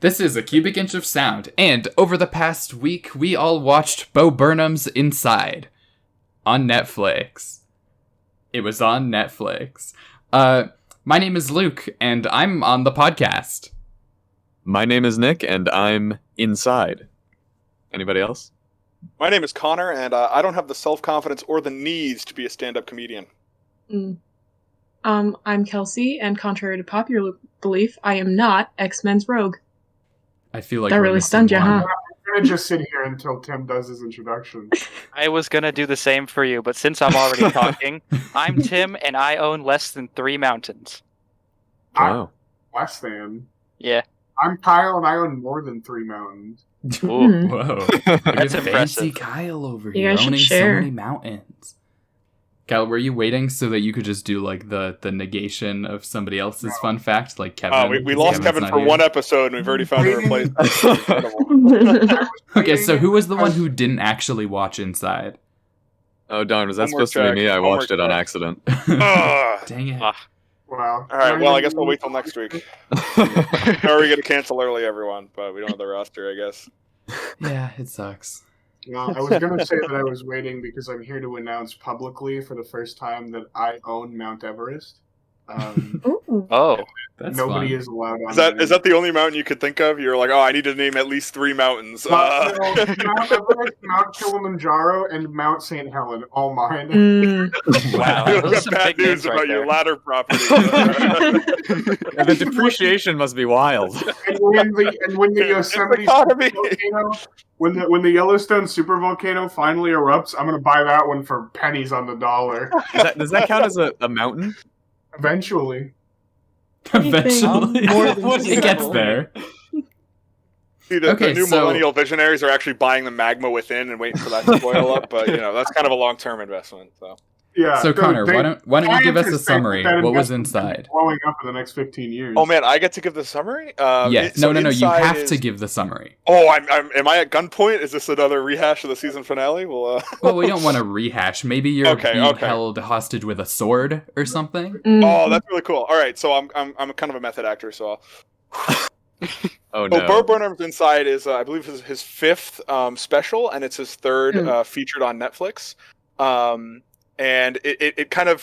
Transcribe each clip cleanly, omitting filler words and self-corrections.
This is a cubic inch of sound, and over the past week, we all watched Bo Burnham's Inside on Netflix. It was on Netflix. My name is Luke, and I'm on the podcast. My name is Nick, and I'm inside. Anybody else? My name is Connor, and I don't have the self-confidence or the knees to be a stand-up comedian. I'm Kelsey, and contrary to popular belief, I am not X-Men's Rogue. I feel like that really stunned you, huh? I'm gonna just sit here until Tim does his introduction. I was gonna do the same for you, but since I'm already talking, I'm Tim, and I own less than 3 mountains. Wow. Less than? Yeah. I'm Kyle, and I own more than 3 mountains. Ooh. Whoa. That's fancy impressive. Kyle over You here guys should owning share. so many mountains. Kyle, were you waiting so that you could just do like the negation of somebody else's fun fact, like Kevin? We lost Kevin for one episode, and we've already found a replacement. Okay, so who was the one who didn't actually watch Inside? Oh, darn, was that Homework supposed to be check. me? I watched Homework it on check. accident. Dang it. Ah. Wow. All right, well, I guess we'll wait till next week. Or are we going to cancel early, everyone? But we don't have the roster, I guess. Yeah, it sucks. Well, I was going to say that I was waiting because I'm here to announce publicly for the first time that I own Mount Everest. Ooh. Oh. That's Nobody fun. is allowed on Is that the only mountain you could think of? You're like, oh, I need to name at least 3 mountains. Mount Everest, Mount Kilimanjaro, and Mount St. Helen, all mine. Wow. I've Those are got some bad big news names right about your there. ladder property. And the depreciation must be wild. And when the Yosemite economy. volcano, when the Yellowstone supervolcano finally erupts, I'm gonna buy that one for pennies on the dollar. Does that count as a mountain? Eventually. Eventually. More than It gets feasible. there. See, the Okay, new so- millennial visionaries are actually buying the magma within and waiting for that to boil up, but that's kind of a long-term investment. So Yeah. So Connor, why don't you give us a scientists think summary? that What was investment's gonna be inside? blowing up in the next 15 years. Oh man, I get to give the summary. No. You Inside have is- to give the summary. Oh, am I at gunpoint? Is this another rehash of the season finale? Well, Well, we don't want to rehash. Maybe you're Okay, being okay. held hostage with a sword or something. oh, that's really cool. All right, so I'm kind of a method actor, so. Oh, no. Bo Burnham's Inside is, I believe, his 5th special, and it's his 3rd featured on Netflix. And it kind of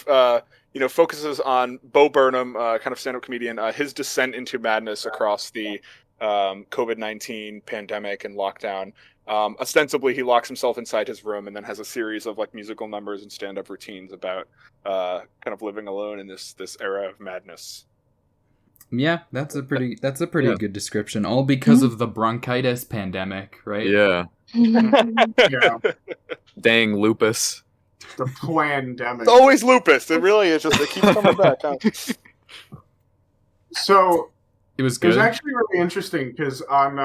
focuses on Bo Burnham, kind of stand-up comedian, his descent into madness across the COVID-19 pandemic and lockdown. Ostensibly, he locks himself inside his room and then has a series of like musical numbers and stand-up routines about kind of living alone in this era of madness. Yeah, that's a pretty good description. All because of the bronchitis pandemic, right? Yeah. Yeah. Dang lupus. The pandemic. It's always lupus. It really is just, it keeps coming back. Huh? So It was it good. was actually really interesting because on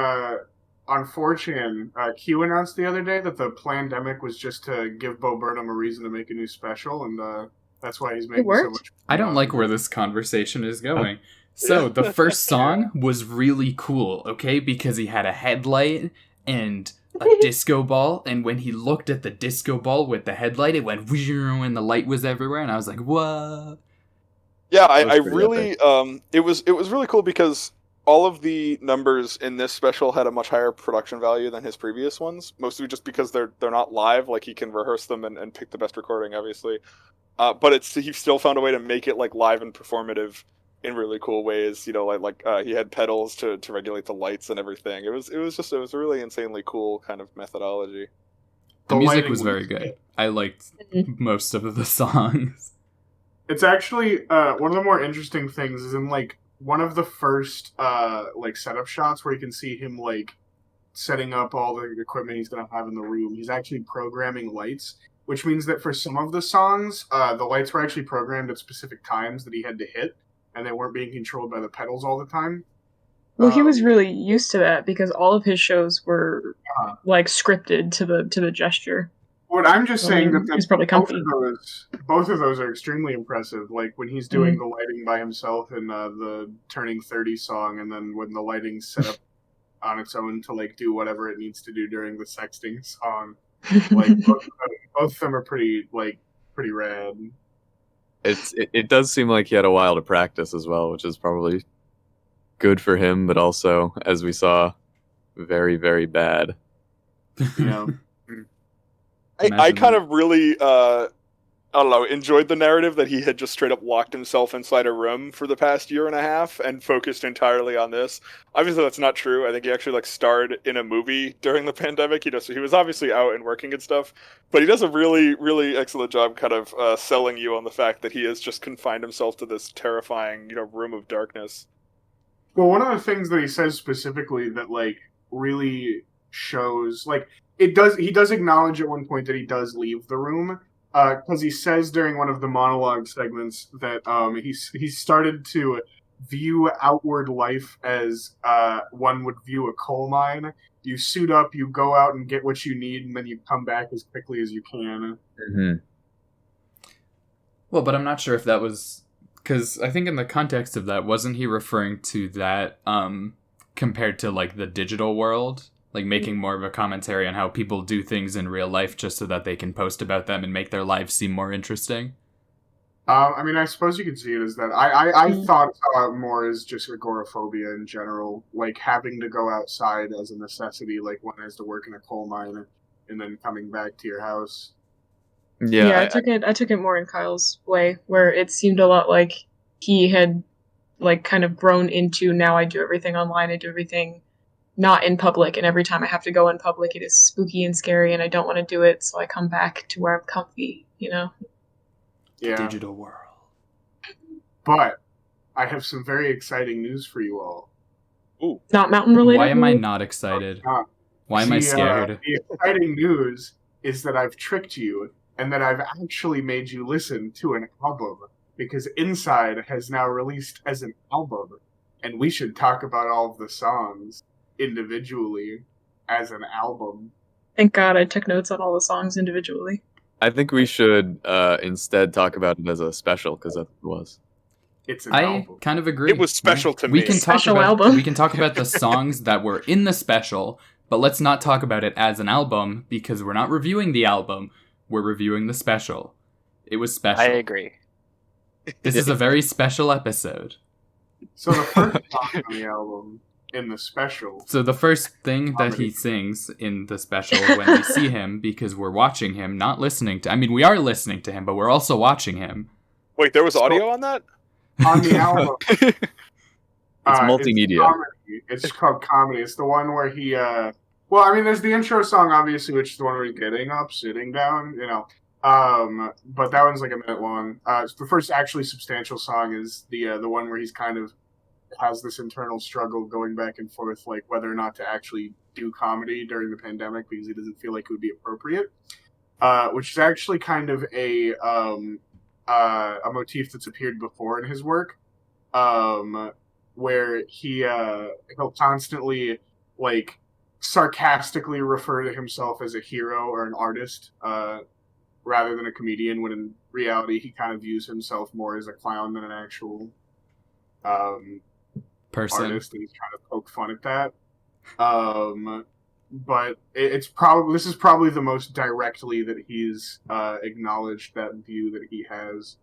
4chan, Q announced the other day that the pandemic was just to give Bo Burnham a reason to make a new special, and that's why he's making so worked. much. I don't like where this conversation is going. So the first song was really cool, okay? Because he had a headlight and a disco ball, and when he looked at the disco ball with the headlight, it went and the light was everywhere, and I was like, "What?" Yeah, That was I pretty really it was really cool because all of the numbers in this special had a much higher production value than his previous ones, mostly just because they're not live. Like he can rehearse them and pick the best recording, obviously. But he still found a way to make it like live and performative in really cool ways. Like he had pedals to regulate the lights and everything. It was a really insanely cool kind of methodology. The The music lighting was very was- good. I liked most of the songs. It's actually one of the more interesting things is in like one of the first like setup shots where you can see him like setting up all the equipment he's gonna have in the room. He's actually programming lights, which means that for some of the songs, the lights were actually programmed at specific times that he had to hit, and they weren't being controlled by the pedals all the time. Well, he was really used to that because all of his shows were like scripted to the gesture. What I'm just saying I mean, that he's probably comfy. both of those are extremely impressive. Like when he's doing the lighting by himself in the Turning 30 song, and then when the lighting's set up on its own to like do whatever it needs to do during the sexting song. Like both of them are pretty rad. It does seem like he had a while to practice as well, which is probably good for him, but also, as we saw, very, very bad. Yeah. I kind of really, I don't know, enjoyed the narrative that he had just straight up locked himself inside a room for the past year and a half and focused entirely on this. Obviously, that's not true. I think he actually starred in a movie during the pandemic. So he was obviously out and working and stuff, but he does a really, really excellent job kind of selling you on the fact that he has just confined himself to this terrifying, room of darkness. Well, one of the things that he says specifically that really shows he does acknowledge at one point that he does leave the room, because he says during one of the monologue segments that he started to view outward life as one would view a coal mine. You suit up, you go out and get what you need, and then you come back as quickly as you can. Mm-hmm. Well, but I'm not sure if that was... Because I think in the context of that, wasn't he referring to that compared to, the digital world? Making more of a commentary on how people do things in real life just so that they can post about them and make their lives seem more interesting? I suppose you could see it as that. I thought it more as just agoraphobia in general, having to go outside as a necessity, one has to work in a coal mine and then coming back to your house. Yeah, I took it more in Kyle's way, where it seemed a lot like he had kind of grown into, now I do everything online, I do everything not in public, and every time I have to go in public it is spooky and scary and I don't want to do it, so I come back to where I'm comfy, Yeah. Digital world. But I have some very exciting news for you all. Ooh. Not mountain related? Why am I not excited? Why am I scared? The exciting news is that I've tricked you, and that I've actually made you listen to an album, because Inside has now released as an album, and we should talk about all of the songs individually as an album. Thank God I took notes on all the songs individually. I think we should instead talk about it as a special, because that's what it was. It's an album. Kind of agree. It was special to me. We can Special talk album. We can talk about the songs that were in the special, but let's not talk about it as an album, because we're not reviewing the album. We're reviewing the special. It was special. I agree. This is a very special episode. So the first song on the album in the special... So the first thing that he sings in the special when we see him, because we're watching him, not listening to... I mean, we are listening to him, but we're also watching him. Wait, there was audio on that? On the album. It's multimedia. It's called Comedy. It's the one where he... there's the intro song, obviously, which is the one where he's getting up, sitting down, but that one's a minute long. The first actually substantial song is the one where he's kind of has this internal struggle going back and forth, whether or not to actually do comedy during the pandemic because he doesn't feel like it would be appropriate, which is actually kind of a motif that's appeared before in his work, where he'll constantly sarcastically refer to himself as a hero or an artist rather than a comedian, when in reality he kind of views himself more as a clown than an actual person. Artist, and he's trying to poke fun at that. But this is probably the most directly that he's acknowledged that view that he has.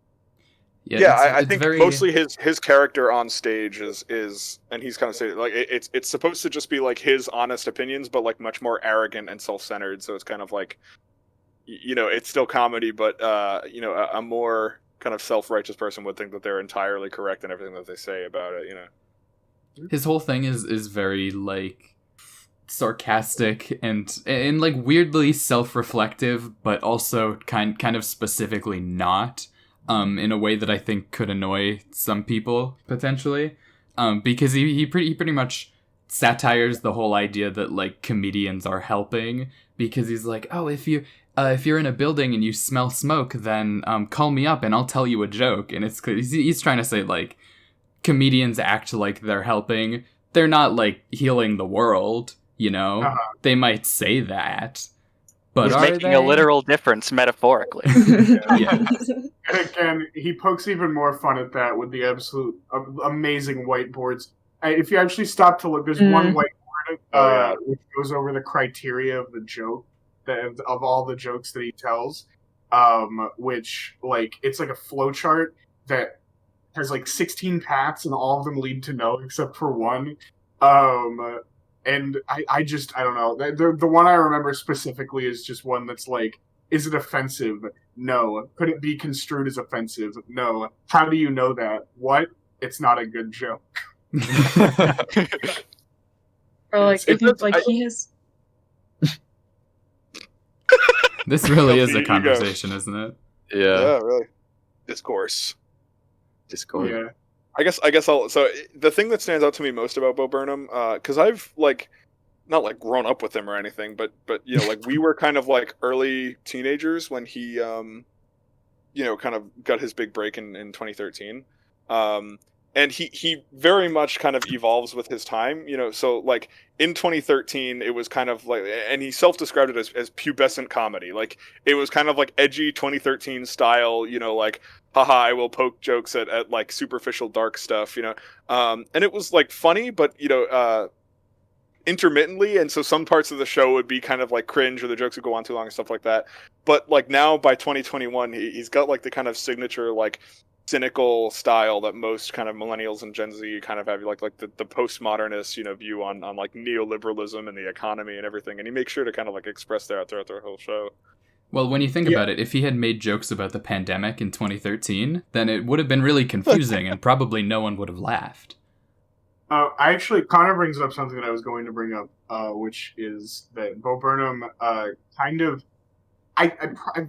I think mostly his character on stage is and he's kind of saying it's supposed to just be his honest opinions, but much more arrogant and self-centered. So it's kind of it's still comedy, but a more kind of self-righteous person would think that they're entirely correct in everything that they say about it. His whole thing is very sarcastic and weirdly self-reflective, but also kind of specifically not. In a way that I think could annoy some people, potentially. Because he pretty much satires the whole idea that, comedians are helping. Because he's if you're in a building and you smell smoke, then call me up and I'll tell you a joke. And he's trying to say, comedians act like they're helping. They're not, healing the world, Uh-huh. They might say that. But he's making a literal difference metaphorically. Yeah. And again, he pokes even more fun at that with the absolute amazing whiteboards. If you actually stop to look, there's one whiteboard which goes over the criteria of the joke, of all the jokes that he tells, which, it's a flow chart that has like 16 paths, and all of them lead to no except for one. And I don't know. The one I remember specifically is just one that's like, is it offensive? No. Could it be construed as offensive? No. How do you know that? What? It's not a good joke. Or like, if you, like, he has... This really is a conversation, isn't it? Yeah, really. Discourse. Yeah. I guess I'll. So the thing that stands out to me most about Bo Burnham, because I've like, not like grown up with him or anything, but you know, like we were kind of like early teenagers when he, you know, kind of got his big break in 2013. And he very much kind of evolves with his time, you know. So like in 2013, it was kind of like, and he self-described it as pubescent comedy. Like it was kind of like edgy 2013 style, you know, like haha, I will poke jokes at like superficial dark stuff, you know. And it was like funny, but you know, intermittently, and so some parts of the show would be kind of like cringe, or the jokes would go on too long and stuff like that. But like now by 2021, he's got like the kind of signature like cynical style that most kind of millennials and Gen Z kind of have, like the postmodernist, you know, view on like neoliberalism and the economy and everything, and he makes sure to kind of like express that throughout the whole show. Well, when you think about it, if he had made jokes about the pandemic in 2013, then it would have been really confusing and probably no one would have laughed. Connor brings up something that I was going to bring up, which is that Bo Burnham kind of...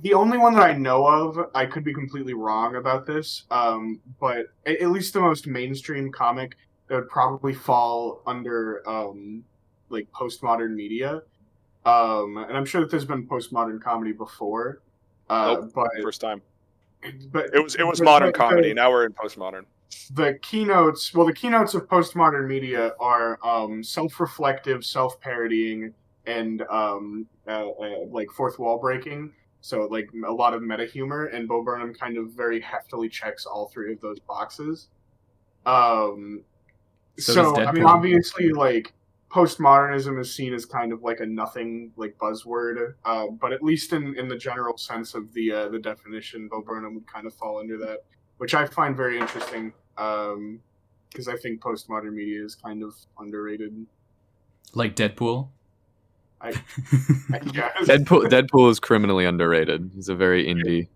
the only one that I know of, I could be completely wrong about this, but at least the most mainstream comic that would probably fall under like postmodern media, and I'm sure that there's been postmodern comedy before, Nope, but first time. But it was modern comedy. Now we're in postmodern. The keynotes of postmodern media are self-reflective, self-parodying, and like fourth wall breaking, so like a lot of meta humor, and Bo Burnham kind of very heftily checks all three of those boxes. So I mean, obviously, like postmodernism is seen as kind of like a nothing like buzzword, but at least in the general sense of the definition, Bo Burnham would kind of fall under that, which I find very interesting, because I think postmodern media is kind of underrated. Like Deadpool. I guess. Deadpool is criminally underrated. He's a very indie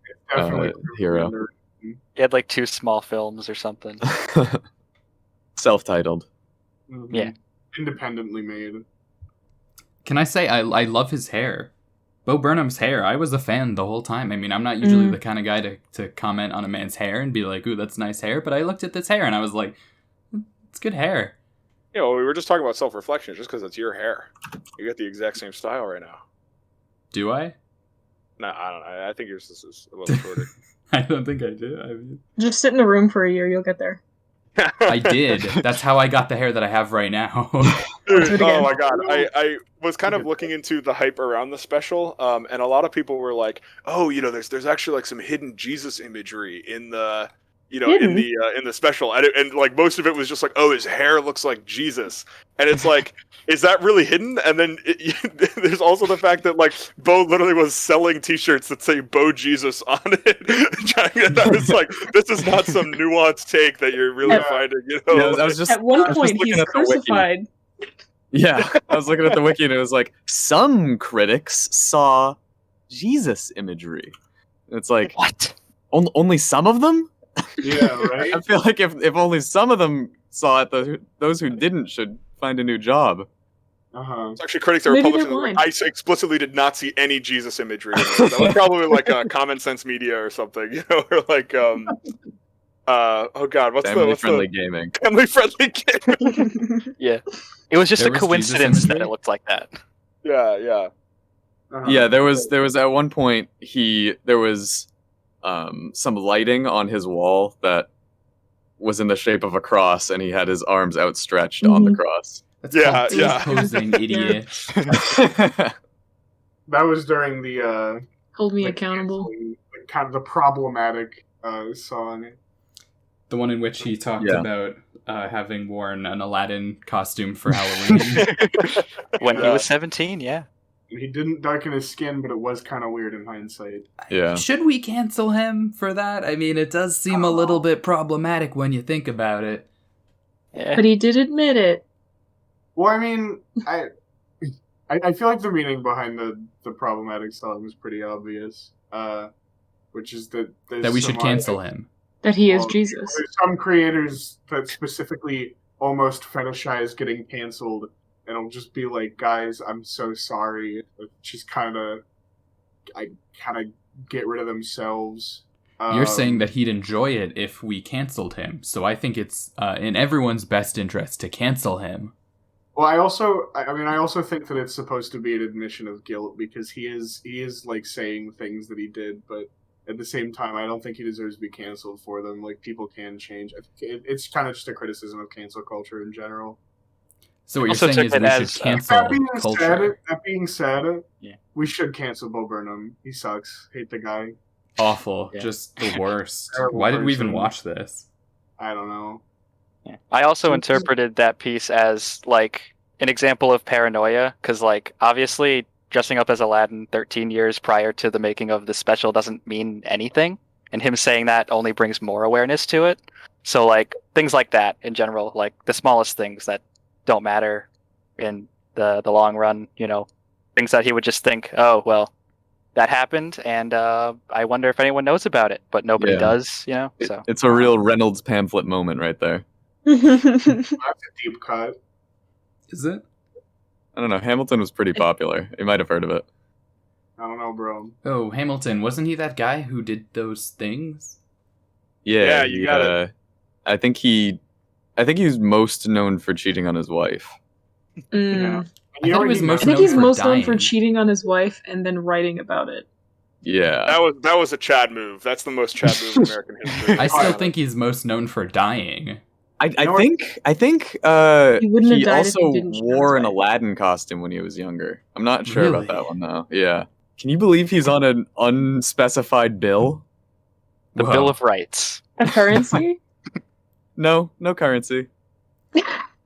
hero. Underrated. He had like 2 small films or something. Self-titled. Mm-hmm. Yeah. Independently made. Can I say I love his hair? Bo Burnham's hair, I was a fan the whole time. I mean, I'm not usually the kind of guy to comment on a man's hair and be like, ooh, that's nice hair, but I looked at this hair and I was like, it's good hair. Yeah, well, we were just talking about self-reflection, just because it's your hair. You got the exact same style right now. Do I? No, I don't know. I think yours is a little shorter. I don't think I do. I mean... Just sit in a room for a year, you'll get there. I did. That's how I got the hair that I have right now. Dude, oh my god. I was kind of looking into the hype around the special, and a lot of people were like, oh, you know, there's actually like some hidden Jesus imagery in the... You know, in the special, and like most of it was just like, oh, his hair looks like Jesus, and it's like, is that really hidden? And then there's also the fact that like Bo literally was selling T-shirts that say "Bo Jesus" on it. I was like, this is not some nuanced take that you're really finding. You know, yeah, I was just at one point he's crucified. Yeah, I was looking at the wiki and it was like, some critics saw Jesus imagery. It's like, what? Only some of them? Yeah, right. I feel like if only some of them saw it, those who didn't should find a new job. Uh-huh. It's actually critics that were publishing. Like, I explicitly did not see any Jesus imagery. That was probably like Common Sense Media or something, you know, or like oh god, what's family-friendly gaming? Family-friendly gaming. Yeah, it was just a coincidence that it looked like that. Yeah. Uh-huh. Yeah, there was at one point there was some lighting on his wall that was in the shape of a cross, and he had his arms outstretched on the cross. That's called posing, idiot. That was during the Hold me accountable. Kind of the problematic song. The one in which he talked about having worn an Aladdin costume for Halloween. When he was 17, yeah. He didn't darken his skin, but it was kind of weird in hindsight. Yeah. Should we cancel him for that? I mean, it does seem a little bit problematic when you think about it. Yeah. But he did admit it. Well, I mean, I feel like the meaning behind the problematic song is pretty obvious, which is that we should cancel him. That he is Jesus. There's some creators that specifically almost fetishize getting canceled, and it'll just be like, guys, I'm so sorry. Just kind of get rid of themselves. You're saying that he'd enjoy it if we canceled him, so I think it's in everyone's best interest to cancel him. Well, I also think that it's supposed to be an admission of guilt because he is like saying things that he did, but at the same time, I don't think he deserves to be canceled for them. Like, people can change. I think it's kind of just a criticism of cancel culture in general. So what you're saying is we should cancel culture. That being said, Yeah. We should cancel Bo Burnham. He sucks. Hate the guy. Awful. Yeah. Just the worst. Terrible Why did we even person. watch this? I don't know. Yeah. I also interpreted that piece as like an example of paranoia, because like obviously dressing up as Aladdin 13 years prior to the making of the special doesn't mean anything, and him saying that only brings more awareness to it. So like things like that in general, like the smallest things that don't matter in the long run, you know, things that he would just think, oh well, that happened, and I wonder if anyone knows about it, but nobody does, you know. So It's a real Reynolds pamphlet moment right there. That's a deep cut. Is it? I don't know. Hamilton was pretty popular. You might have heard of it. I don't know, bro. Oh, Hamilton, wasn't he that guy who did those things? Yeah, you got it. I think he's most known for cheating on his wife. Yeah. I thought he was most I think known he's for most known dying. for cheating on his wife and then writing about it. Yeah. That was a Chad move. That's the most Chad move in American history. I still think he's most known for dying. I think He wouldn't have he died if he also didn't cheat on wore his an wife. Aladdin costume when he was younger. I'm not sure Really? about that one though. Yeah. Can you believe he's on an unspecified bill? the Whoa. Bill of Rights. A currency? No currency.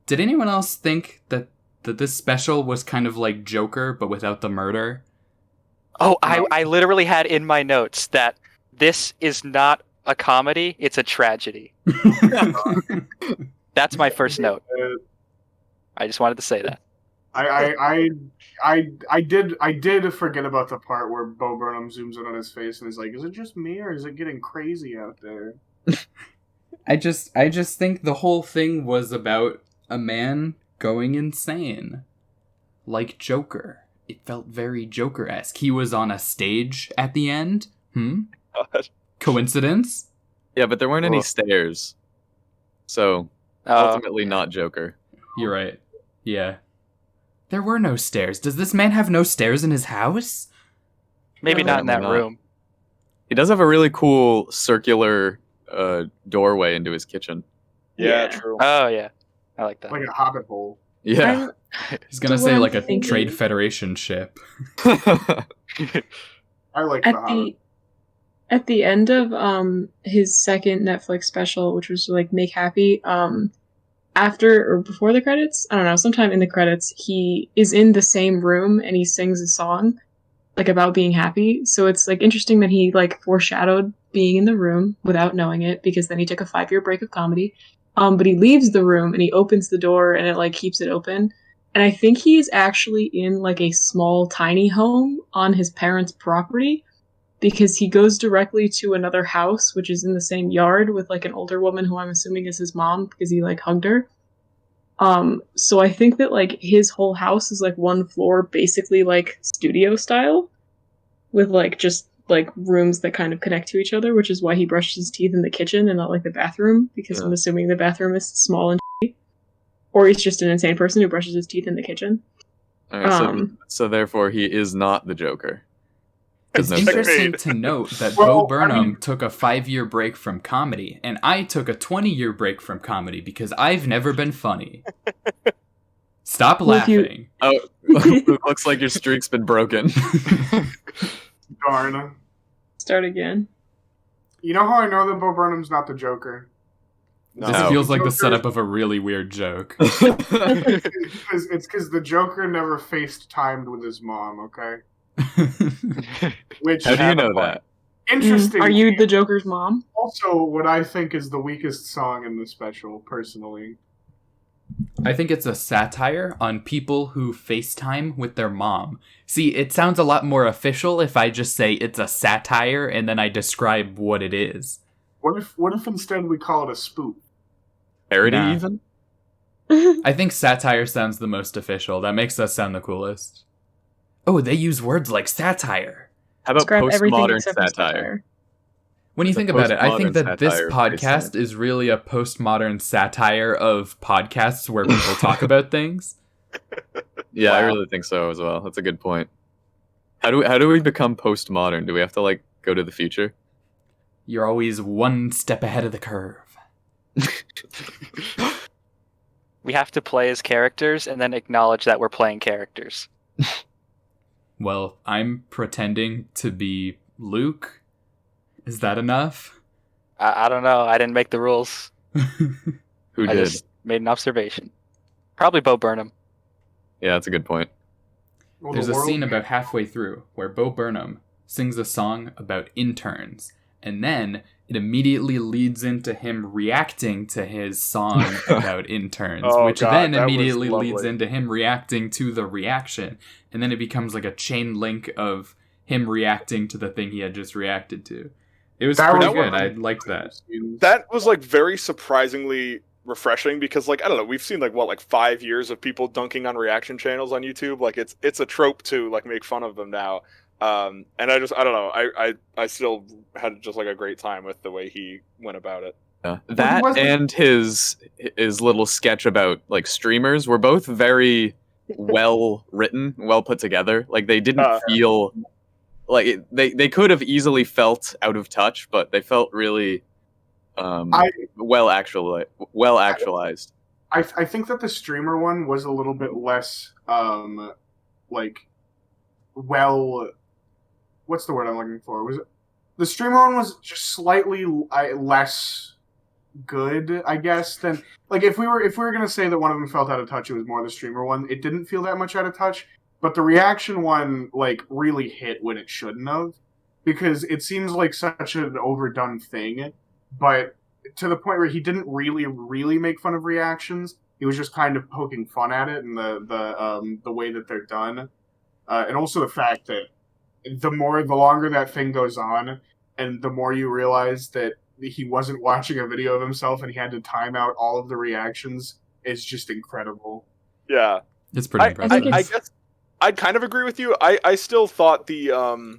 Did anyone else think that this special was kind of like Joker, but without the murder? Oh, I literally had in my notes that this is not a comedy, it's a tragedy. That's my first note. I just wanted to say that. I did forget about the part where Bo Burnham zooms in on his face and is like, "Is it just me or is it getting crazy out there?" I just think the whole thing was about a man going insane. Like Joker. It felt very Joker-esque. He was on a stage at the end. God. Coincidence? Yeah, but there weren't any Well. stairs. So ultimately not Joker. You're right. Yeah. There were no stairs. Does this man have no stairs in his house? Maybe not in that Apparently not. room. He does have a really cool circular doorway into his kitchen. Yeah, true. Oh yeah, I like that. Like a hobbit hole. Yeah. He's gonna So say what like I'm a thinking- Trade Federation ship. I like the hobbit. At the end of his second Netflix special, which was like Make Happy, after or before the credits, I don't know, sometime in the credits, he is in the same room and he sings a song like about being happy. So it's like interesting that he like foreshadowed being in the room without knowing it, because then he took a 5-year break of comedy. But he leaves the room and he opens the door and it like keeps it open. And I think he's actually in like a small tiny home on his parents' property, because he goes directly to another house, which is in the same yard with like an older woman who I'm assuming is his mom because he like hugged her. So I think that like his whole house is like one floor, basically like studio style, with like just like rooms that kind of connect to each other, which is why he brushes his teeth in the kitchen and not like the bathroom, because I'm assuming the bathroom is small and shitty. Or he's just an insane person who brushes his teeth in the kitchen. Alright, so therefore he is not the Joker. It's No interesting faith. to note that Well, Bo Burnham I mean- took a 5-year break from comedy, and I took a 20-year break from comedy because I've never been funny. Stop Well, if you- laughing. Oh, looks like your streak's been broken. Darn. Start again. You know how I know that Bo Burnham's not the Joker? This No. feels like the Joker- setup of a really weird joke. It's because the Joker never FaceTimed with his mom, okay? Which How do you know that? Interesting. Are you the Joker's mom? Also, what I think is the weakest song in the special, personally. I think it's a satire on people who FaceTime with their mom. See, it sounds a lot more official if I just say it's a satire and then I describe what it is. What if instead we call it a spoof? Parody, Nah. even? I think satire sounds the most official. That makes us sound the coolest. Oh, they use words like satire. How about Describe everything postmodern except for satire? When you It's a think about it, I think postmodern that this satire of podcast is really a postmodern satire of podcasts where people talk about things. Yeah, I Wow. really think so as well. That's a good point. How do we become postmodern? Do we have to like go to the future? You're always one step ahead of the curve. We have to play as characters and then acknowledge that we're playing characters. Well, I'm pretending to be Luke. Is that enough? I don't know. I didn't make the rules. Who I did? just made an observation. Probably Bo Burnham. Yeah, that's a good point. Well, There's the a world- scene about halfway through where Bo Burnham sings a song about interns, and then it immediately leads into him reacting to his song about interns, Oh, which God, then that was immediately leads lovely. into him reacting to the reaction, and then it becomes like a chain link of him reacting to the thing he had just reacted to. It was That pretty was good. one I of the liked that. That was like very surprisingly refreshing because like I don't know, we've seen like 5 years of people dunking on reaction channels on YouTube. Like it's a trope to like make fun of them now. And I don't know. I still had just like a great time with the way he went about it. Yeah. he That wasn't- and his little sketch about like streamers were both very well written, well put together. Like they didn't feel like they could have easily felt out of touch, but they felt really well actualized. I think that the streamer one was a little bit less like well, what's the word I'm looking for? Was it the streamer one was just slightly less good, I guess, than like if we were gonna say that one of them felt out of touch, it was more the streamer one. It didn't feel that much out of touch, but the reaction one like really hit when it shouldn't have, because it seems like such an overdone thing, but to the point where he didn't really make fun of reactions. He was just kind of poking fun at it and the way that they're done, and also the fact that the longer that thing goes on, and the more you realize that he wasn't watching a video of himself and he had to time out all of the reactions, is just incredible. Yeah. It's pretty impressive. I guess I'd kind of agree with you. I still thought the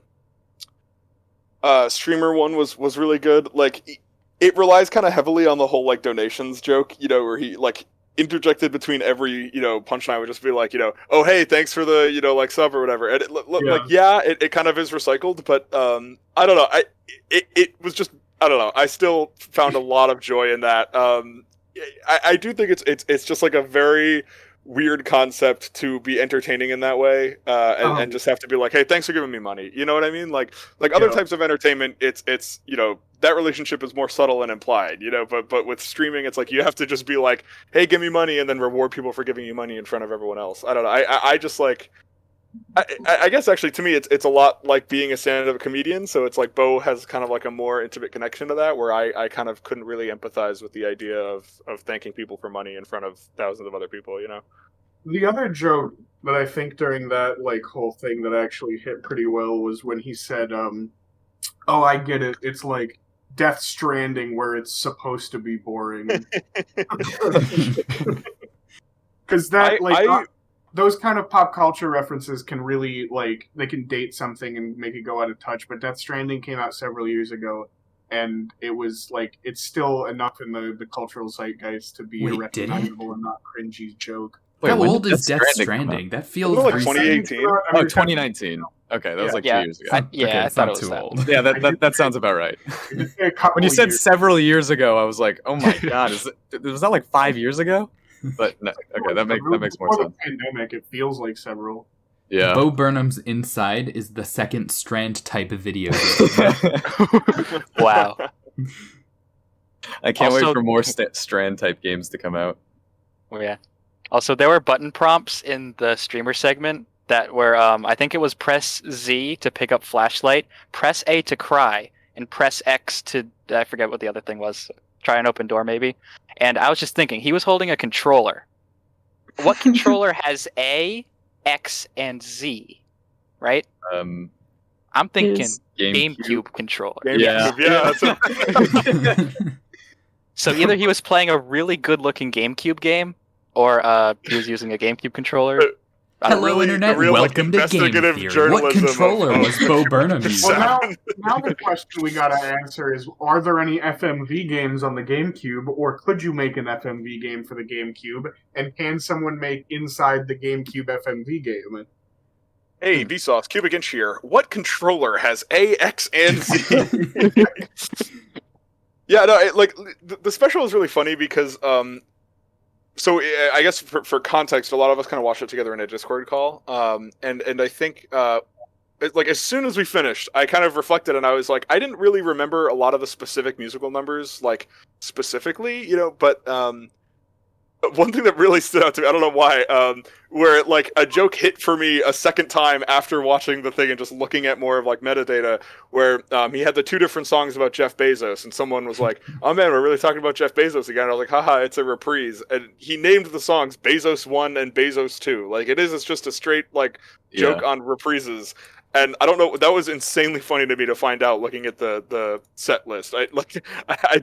streamer one was really good. Like it relies kind of heavily on the whole like donations joke, you know, where he like interjected between every, you know, punchline would just be like, you know, oh hey, thanks for the, you know, like sub or whatever. And it kind of is recycled, but I don't know. It was just, I don't know. I still found a lot of joy in that. I do think it's just like a very weird concept to be entertaining in that way, and just have to be like, hey, thanks for giving me money. You know what I mean? Like other types of entertainment, it's you know, that relationship is more subtle and implied, you know, but with streaming, it's like you have to just be like, hey, give me money, and then reward people for giving you money in front of everyone else. I don't know. I just like, I guess actually to me it's a lot like being a stand-up comedian. So it's like Bo has kind of like a more intimate connection to that, where I kind of couldn't really empathize with the idea of thanking people for money in front of thousands of other people, you know. The other joke that I think during that like whole thing that actually hit pretty well was when he said, "Oh, I get it. It's like Death Stranding where it's supposed to be boring." Because those kind of pop culture references can really like they can date something and make it go out of touch. But Death Stranding came out several years ago, and it was like it's still enough in the cultural zeitgeist to be a Wait, did it? recognizable and not cringy joke. Wait, How when old did is Death come Stranding? out? That feels Wasn't it like recent. 2018? Oh, 2019. Okay, that was like 2 years ago. Okay, I it's thought not it was too that. old. Yeah, that sounds about right. When you said several years ago, I was like, oh my god, was that like 5 years ago? But no, okay, that makes more Before sense. the pandemic, it feels like several. Yeah. Bo Burnham's Inside is the second Strand type of video game. Wow. I can't wait Also- for more Strand type games to come out. Oh yeah. Also, there were button prompts in the streamer segment that were, I think it was press Z to pick up flashlight, press A to cry, and press X to, I forget what the other thing was, try an open door maybe. And I was just thinking, he was holding a controller. What controller has A, X, and Z, right? I'm thinking Is- GameCube controller. GameCube, yeah. That's So either he was playing a really good-looking GameCube game, or he was using a GameCube controller. Hello, really- Internet. the real, like, Welcome to Game investigative Theory. What journalism controller of- was Bo Burnham using? Well, now the question we gotta answer is: are there any FMV games on the GameCube, or could you make an FMV game for the GameCube? And can someone make inside the GameCube FMV game? Hey, Vsauce, Cubic and Shear, what controller has A, X, and Z? Yeah, no, the special is really funny because, so I guess for context, a lot of us kind of watched it together in a Discord call, and I think, as soon as we finished, I kind of reflected and I was like, I didn't really remember a lot of the specific musical numbers, like, specifically, but, one thing that really stood out to me, I don't know why, where like a joke hit for me a second time after watching the thing and just looking at more of like metadata, where he had the two different songs about Jeff Bezos, and someone was like, "Oh man, we're really talking about Jeff Bezos again." I was like, "Haha, it's a reprise," and he named the songs Bezos 1 and Bezos 2. Like it's just a straight like joke on reprises. And I don't know, that was insanely funny to me to find out looking at the set list. I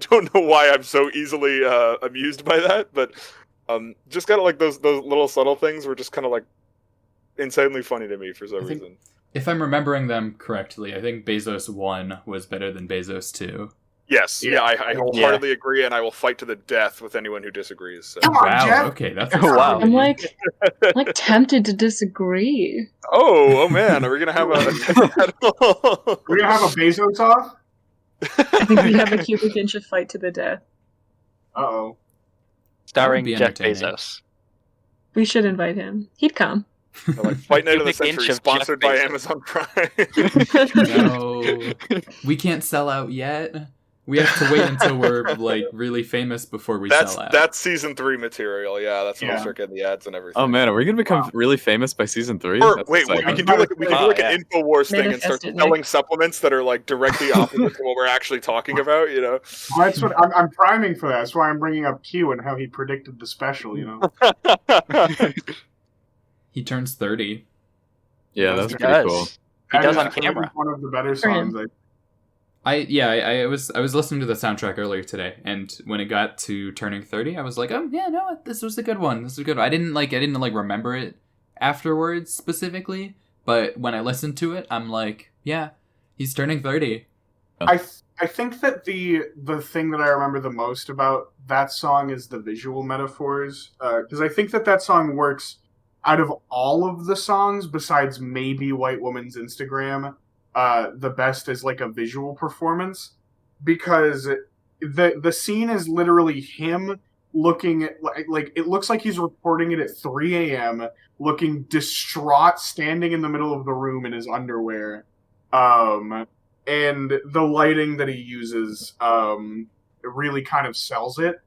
don't know why I'm so easily amused by that, but just kind of like those little subtle things were just kind of like insanely funny to me for some reason. If I'm remembering them correctly, I think Bezos 1 was better than Bezos 2. Yes, yeah, I wholeheartedly agree, and I will fight to the death with anyone who disagrees. So. Come on, Wow, Jeff. okay, that's Wow. I'm like tempted to disagree. Oh man, are we gonna have a We're gonna have a Bezos off? I think we have a cubic inch of fight to the death. Uh-oh. Starring be Jeff entertaining. Bezos. We should invite him. He'd come. like Fight Night of the Cubic inch Century, of sponsored Jeff by Bezos. Amazon Prime? No, we can't sell out yet. We have to wait until we're like really famous before we sell out. That's season 3 material. Yeah, that's when Yeah. we'll start getting the ads and everything. Oh man, are we gonna become really famous by season 3? Or That's wait, we exciting. can do like yeah. an InfoWars thing and start Manifest it, selling supplements that are like directly opposite to what we're actually talking about. Well, that's what I'm priming for that. That's why I'm bringing up Q and how he predicted the special, He turns 30. Yeah, that's He pretty does. cool. He does That on is camera. one of the better For him. songs. I was listening to the soundtrack earlier today, and when it got to turning 30, I was like, oh yeah, no, this was a good one. This was a good one. I didn't remember it afterwards specifically, but when I listened to it, I'm like, yeah, he's turning 30. I think that the thing that I remember the most about that song is the visual metaphors, because I think that song works out of all of the songs besides maybe White Woman's Instagram. The best is like a visual performance, because the scene is literally him looking at like it looks like he's reporting it at 3 a.m. looking distraught, standing in the middle of the room in his underwear, and the lighting that he uses really kind of sells it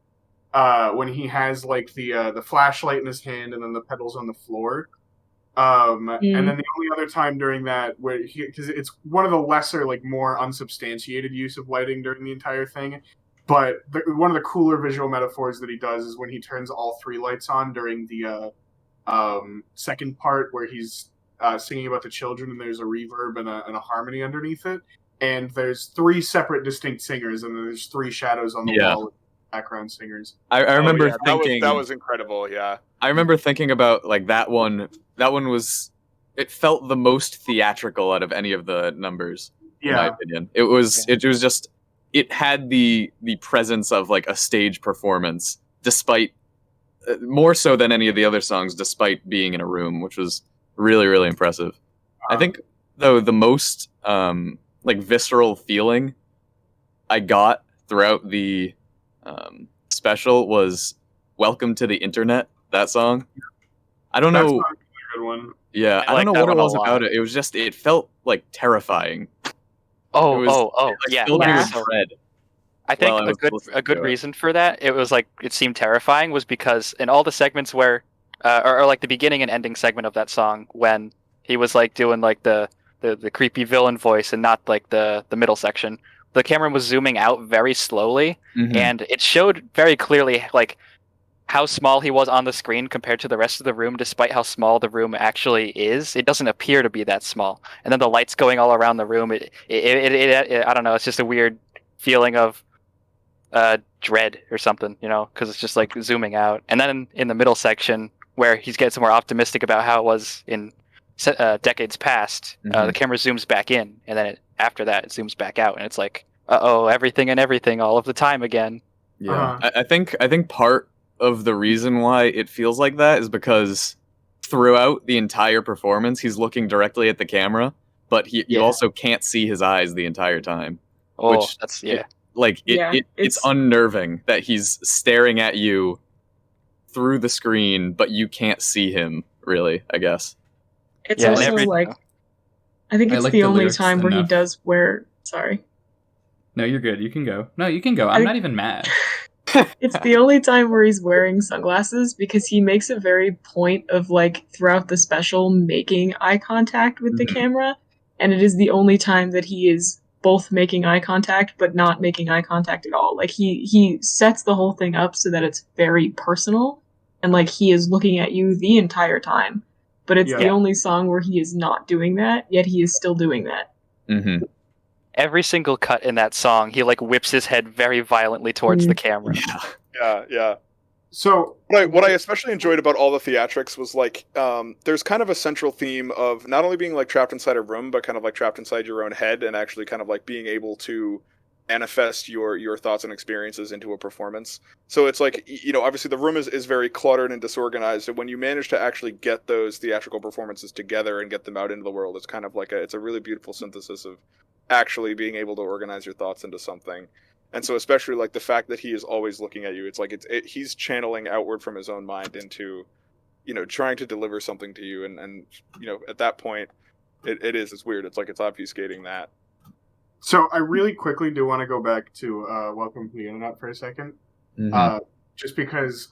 when he has like the flashlight in his hand and then the pedals on the floor. And then the only other time during that, where because it's one of the lesser, like more unsubstantiated use of lighting during the entire thing, but one of the cooler visual metaphors that he does is when he turns all 3 lights on during the second part where he's singing about the children, and there's a reverb and a harmony underneath it, and there's 3 separate distinct singers, and then there's 3 shadows on the wall. Background singers. I remember thinking that was incredible. Yeah, I remember thinking about like that one. That one was. It felt the most theatrical out of any of the numbers. In my opinion, it was. It was just. It had the presence of like a stage performance, despite more so than any of the other songs, despite being in a room, which was really really impressive. I think though the most like visceral feeling I got throughout the special was "Welcome to the Internet." That song. I don't know. That's a good one. Yeah, I like don't know that what it one a was lot. about it. It was just. It felt like terrifying. Oh, It was- yeah. Filled me Yeah. with dread. I think a good reason for that, it was like it seemed terrifying, was because in all the segments where, or like the beginning and ending segment of that song, when he was like doing like the creepy villain voice and not like the middle section, the camera was zooming out very slowly, and it showed very clearly like how small he was on the screen compared to the rest of the room, despite how small the room actually is. It doesn't appear to be that small. And then the lights going all around the room, it I don't know, it's just a weird feeling of dread or something, you know, because it's just like zooming out. And then in the middle section, where he gets more optimistic about how it was in decades past, the camera zooms back in, and then after that, it zooms back out, and it's like, everything and everything all of the time again. Yeah, I think part of the reason why it feels like that is because throughout the entire performance, he's looking directly at the camera, but you also can't see his eyes the entire time. It's unnerving that he's staring at you through the screen, but you can't see him, really, I guess. It's also like, I think it's the only time where he does wear... Sorry. No, you're good. You can go. No, you can go. I'm not even mad. It's the only time where he's wearing sunglasses, because he makes a very point of, like, throughout the special, making eye contact with the camera, and it is the only time that he is both making eye contact but not making eye contact at all. Like, he sets the whole thing up so that it's very personal, and like he is looking at you the entire time. But it's the only song where he is not doing that, yet he is still doing that. Every single cut in that song, he like whips his head very violently towards the camera. Yeah. So what I especially enjoyed about all the theatrics was like there's kind of a central theme of not only being like trapped inside a room, but kind of like trapped inside your own head, and actually kind of like being able to manifest your thoughts and experiences into a performance. So it's like, you know, obviously the room is very cluttered and disorganized, and when you manage to actually get those theatrical performances together and get them out into the world, it's kind of like it's a really beautiful synthesis of actually being able to organize your thoughts into something. And so especially like the fact that he is always looking at you, it's like he's channeling outward from his own mind into, you know, trying to deliver something to you, and you know, at that point it's weird. It's like it's obfuscating that. So I really quickly do want to go back to Welcome to the Internet for a second. Just because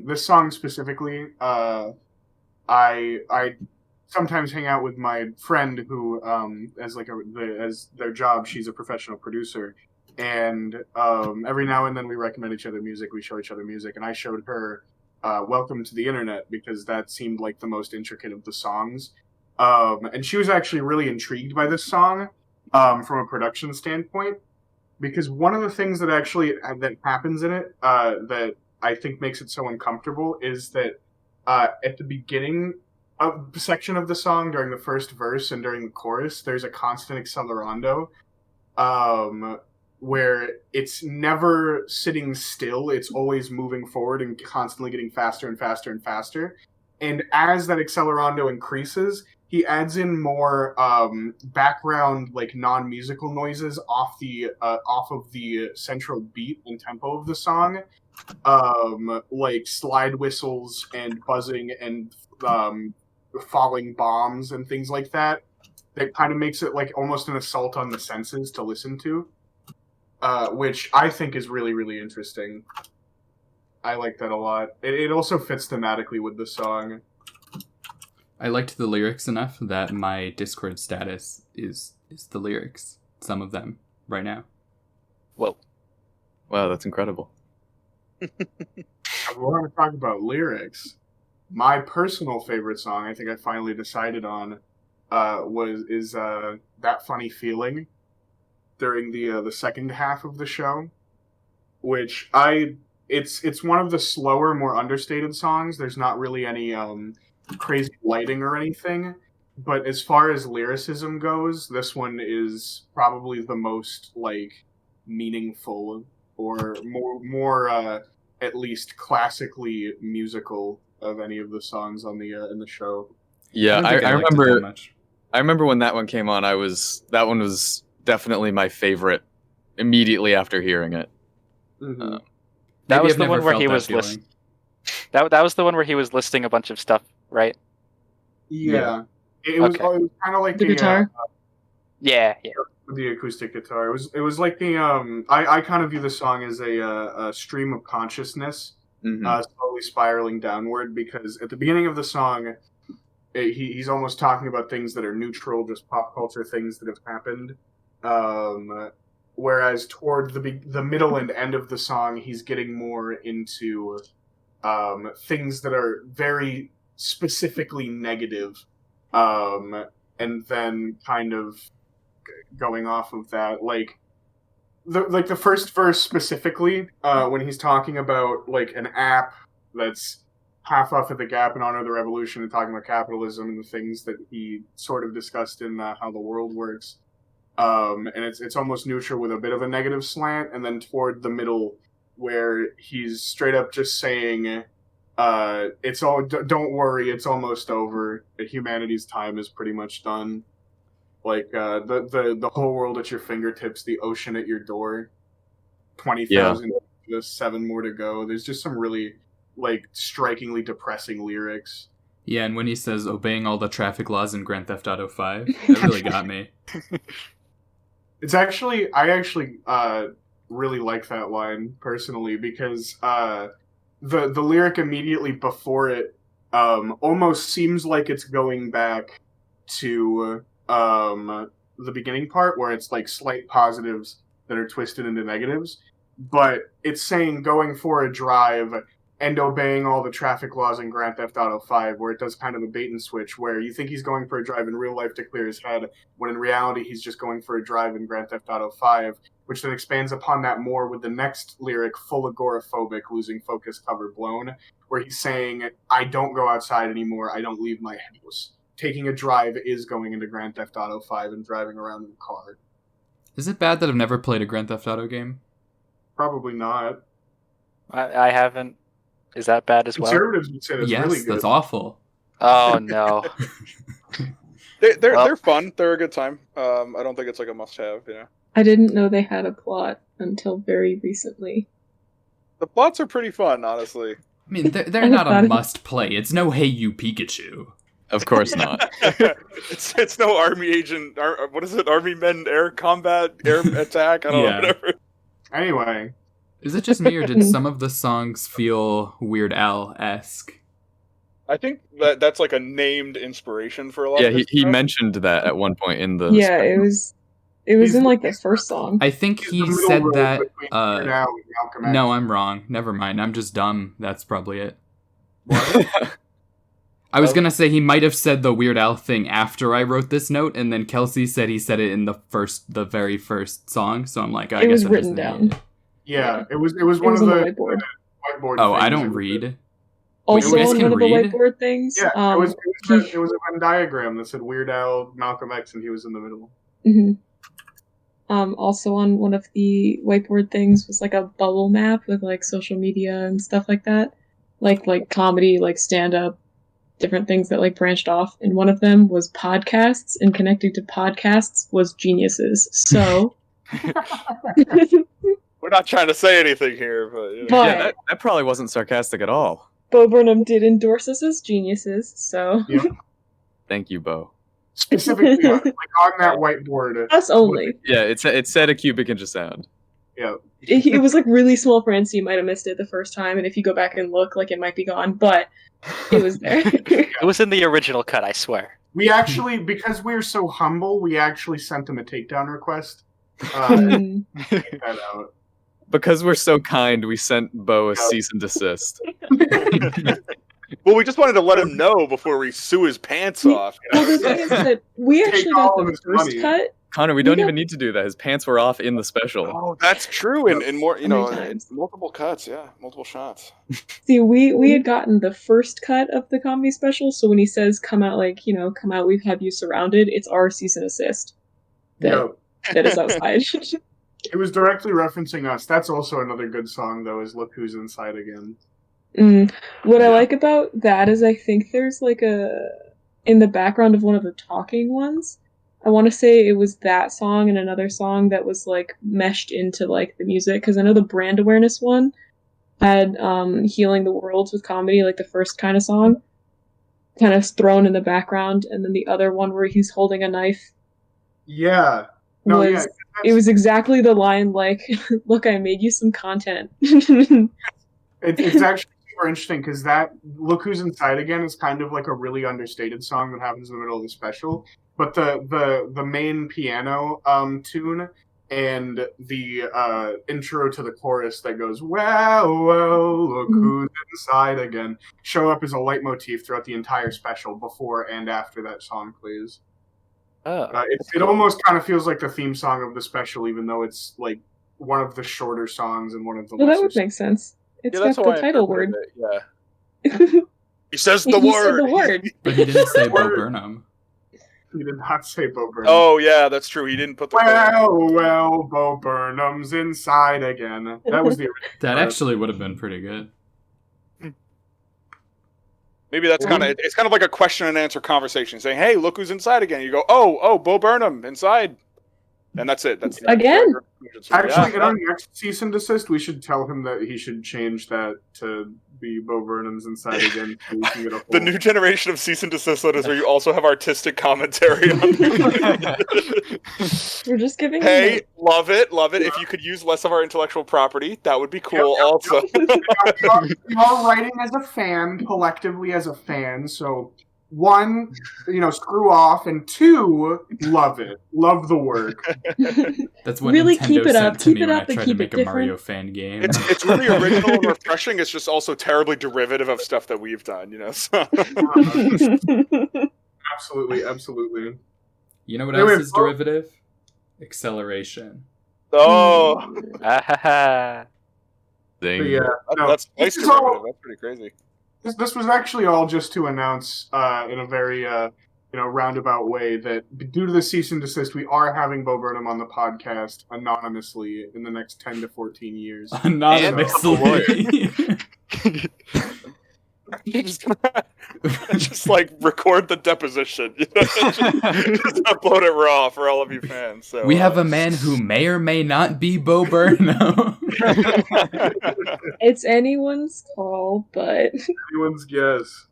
this song specifically, I sometimes hang out with my friend who, as their job, she's a professional producer. And every now and then we recommend each other music, we show each other music, and I showed her Welcome to the Internet because that seemed like the most intricate of the songs. And she was actually really intrigued by this song from a production standpoint, because one of the things that happens in it that I think makes it so uncomfortable is that at the beginning of the section of the song, during the first verse and during the chorus, there's a constant accelerando where it's never sitting still. It's always moving forward and constantly getting faster and faster and faster. And as that accelerando increases, he adds in more background, like non-musical noises off of the central beat and tempo of the song, like slide whistles and buzzing and falling bombs and things like that. That kind of makes it like almost an assault on the senses to listen to, which I think is really, really interesting. I like that a lot. It also fits thematically with the song. I liked the lyrics enough that my Discord status is the lyrics. Some of them right now. Whoa. Wow, that's incredible. We want to talk about lyrics. My personal favorite song, I think I finally decided on, is That Funny Feeling during the second half of the show, which it's one of the slower, more understated songs. There's not really any crazy lighting or anything, but as far as lyricism goes, this one is probably the most like meaningful or more at least classically musical of any of the songs on the in the show. Yeah, I remember. I remember when that one came on. That one was definitely my favorite immediately after hearing it. That was the one where he was listing. That was the one where he was listing a bunch of stuff, right? Yeah. It was kind of like the guitar. Yeah. With the acoustic guitar. It was like the I kind of view the song as a stream of consciousness, slowly spiraling downward, because at the beginning of the song, he's almost talking about things that are neutral, just pop culture things that have happened. Whereas toward the middle and end of the song, he's getting more into things that are very specifically negative, and then kind of going off of that, like the first verse specifically, when he's talking about like an app that's half off at the Gap and Honor the Revolution, and talking about capitalism and the things that he sort of discussed in How the World Works. And it's almost neutral with a bit of a negative slant, and then toward the middle, where he's straight up just saying, don't worry, it's almost over. Humanity's time is pretty much done. Like the whole world at your fingertips, the ocean at your door, 20,000, 7 more to go. There's just some really like strikingly depressing lyrics. Yeah, and when he says obeying all the traffic laws in Grand Theft Auto 5, that really got me. I actually really like that line personally, because the lyric immediately before it almost seems like it's going back to the beginning part, where it's like slight positives that are twisted into negatives, but it's saying going for a drive and obeying all the traffic laws in Grand Theft Auto 5, where it does kind of a bait and switch, where you think he's going for a drive in real life to clear his head, when in reality he's just going for a drive in Grand Theft Auto 5, which then expands upon that more with the next lyric, full agoraphobic, losing focus, cover blown, where he's saying, I don't go outside anymore, I don't leave my house. Taking a drive is going into Grand Theft Auto 5 and driving around in a car. Is it bad that I've never played a Grand Theft Auto game? Probably not. I haven't. Is that bad as well? Conservatives would say that's yes, really good. That's awful. Oh, no. They're fun. They're a good time. I don't think it's like a must-have, you know? I didn't know they had a plot until very recently. The plots are pretty fun, honestly. I mean, they're not a must-play. It's no Hey You Pikachu. Of course not. It's no Army Agent. What is it? Army Men Air Combat Air Attack. I don't know. Whatever. Anyway, is it just me, or did some of the songs feel Weird Al-esque? I think that's like a named inspiration for a lot. Yeah, of his he stuff. mentioned that at one point in the. Yeah, it was in like the first song. I think he said that. No, I'm wrong. Never mind. I'm just dumb. That's probably it. What? I was gonna say he might have said the Weird Al thing after I wrote this note, and then Kelsey said he said it in the very first song. So I'm like, I guess was I'm written just down. Yeah, it was one of on the whiteboard. whiteboard. Oh, things. I don't read. Also you guys on can one of the read? whiteboard things. Yeah, it was a Venn diagram that said Weird Al, Malcolm X, and he was in the middle. Mm-hmm. Also on one of the whiteboard things was like a bubble map with like social media and stuff like that, like comedy, like stand up, different things that like branched off. And one of them was podcasts, and connecting to podcasts was geniuses. So we're not trying to say anything here, but, you know. But yeah, that probably wasn't sarcastic at all. Bo Burnham did endorse us as geniuses. So yeah. Thank you, Bo. Specifically, on that whiteboard. Us only. Yeah, it said a cubic inch of sound. Yeah. It was like really small print, so you might have missed it the first time, and if you go back and look, like it might be gone, but it was there. It was in the original cut, I swear. We actually, because we're so humble, we actually sent him a takedown request. Take that out. Because we're so kind, we sent Bo a cease and desist. Well, we just wanted to let him know before we sue his pants off. Well, the thing is that we actually got the first cut. Connor, we don't even need to do that. His pants were off in the special. Oh, that's true. In more, Many times. multiple cuts. Yeah, multiple shots. See, we had gotten the first cut of the comedy special, so when he says "come out," like come out, we've had you surrounded. It's our cease and assist. That is outside. It was directly referencing us. That's also another good song, though, is Look Who's Inside Again. What I like about that is I think there's like in the background of one of the talking ones, I want to say it was that song and another song that was like meshed into like the music, because I know the brand awareness one had Healing the Worlds with Comedy, like the first kind of song, kind of thrown in the background, and then the other one where he's holding a knife Yeah. No, was yeah. it was exactly the line like, "Look, I made you some content." It's actually super interesting because that "Look Who's Inside Again" is kind of like a really understated song that happens in the middle of the special. But the main piano tune and the intro to the chorus that goes "Well, well, look who's inside again" show up as a leitmotif throughout the entire special before and after that song plays. It almost kind of feels like the theme song of the special, even though it's like one of the shorter songs and one of the. Well, that would make sense. It's got the title word. Yeah. He says the word. Said the word. But he didn't say Bo Burnham. He did not say Bo Burnham. Oh yeah, that's true. He didn't put the. Well, Bo Burnham's inside again. That was the original. That actually would have been pretty good. Maybe that's it's kind of like a question and answer conversation, saying, "Hey, look who's inside again." You go, "Oh, Bo Burnham inside," and that's it. That's again. Actually, in our next cease and desist, we should tell him that he should change that to be Bo Burnham's inside again. So we can get the new generation of cease and desist letters where you also have artistic commentary on. We're just giving. Hey, love it. If you could use less of our intellectual property, that would be cool. Also, you're writing as a fan, collectively as a fan. So 1, screw off, and 2, love it. Love the work. That's what really Nintendo keep it said up. to Keep me it when up I and tried keep to make it a Mario fan game. it's really original and refreshing. It's just also terribly derivative of stuff that we've done. So. Absolutely. You know what else is derivative? Acceleration. Oh. Dang. That's nice derivative. That's pretty crazy. This was actually all just to announce in a very roundabout way that due to the cease and desist, we are having Bo Burnham on the podcast anonymously in the next 10 to 14 years. Anonymously. just like record the deposition. Just upload it raw for all of you fans. So we have a man who may or may not be Bo Burnham. It's anyone's call, but anyone's guess.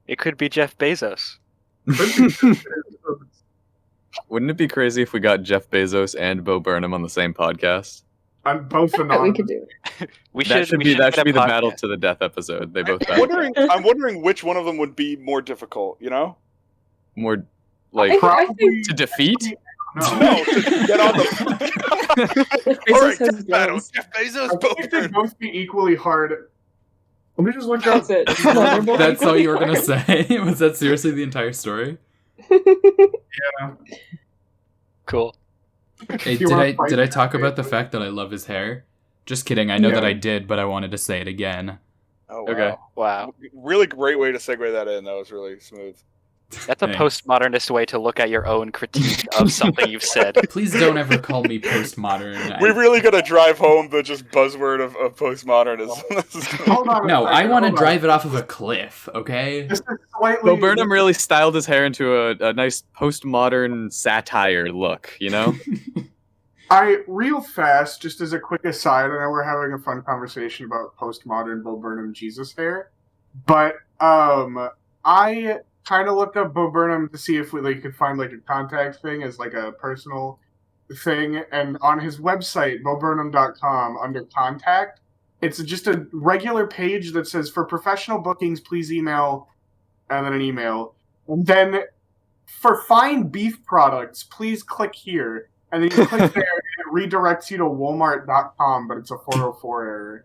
It could be Jeff Bezos. Wouldn't it be crazy if we got Jeff Bezos and Bo Burnham on the same podcast? I'm both anonymous. we could do it. That should be the battle to the death episode. They both. I'm wondering which one of them would be more difficult. More like I think to defeat. No, to get on the. All right, death battle. Jeff Bezos, Bo They'd Burnham. both be equally hard. Let me just look up. That's it. That's all you were gonna say? Was that seriously the entire story? Yeah. Cool. Hey, did I talk about the fact that I love his hair? Just kidding. I know that I did, but I wanted to say it again. Oh, wow. Okay. Wow. Really great way to segue that in. That was really smooth. That's a postmodernist way to look at your own critique of something you've said. Please don't ever call me postmodern. We're really gonna drive home the just buzzword of postmodernism. Hold on. No, I want to drive it off of a cliff, okay? Bo Burnham really styled his hair into a nice postmodern satire look, Real fast, just as a quick aside, I know we're having a fun conversation about postmodern Bo Burnham Jesus hair, but I kind of looked up Bo Burnham to see if we could find a contact thing as a personal thing, and on his website, boburnham.com, under contact, it's just a regular page that says, "For professional bookings, please email," and then an email. And then, "For fine beef products, please click here." And then you click there, and it redirects you to walmart.com, but it's a 404 error.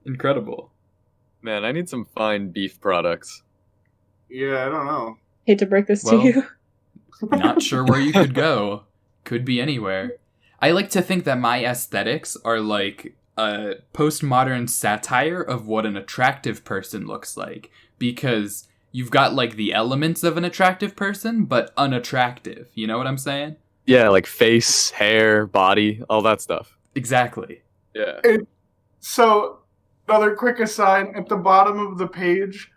Incredible. Man, I need some fine beef products. Yeah, I don't know. Hate to break this to you. Not sure where you could go. Could be anywhere. I like to think that my aesthetics are like a postmodern satire of what an attractive person looks like. Because you've got the elements of an attractive person, but unattractive. You know what I'm saying? Yeah, like face, hair, body, all that stuff. Exactly. Yeah. So, another quick aside, at the bottom of the page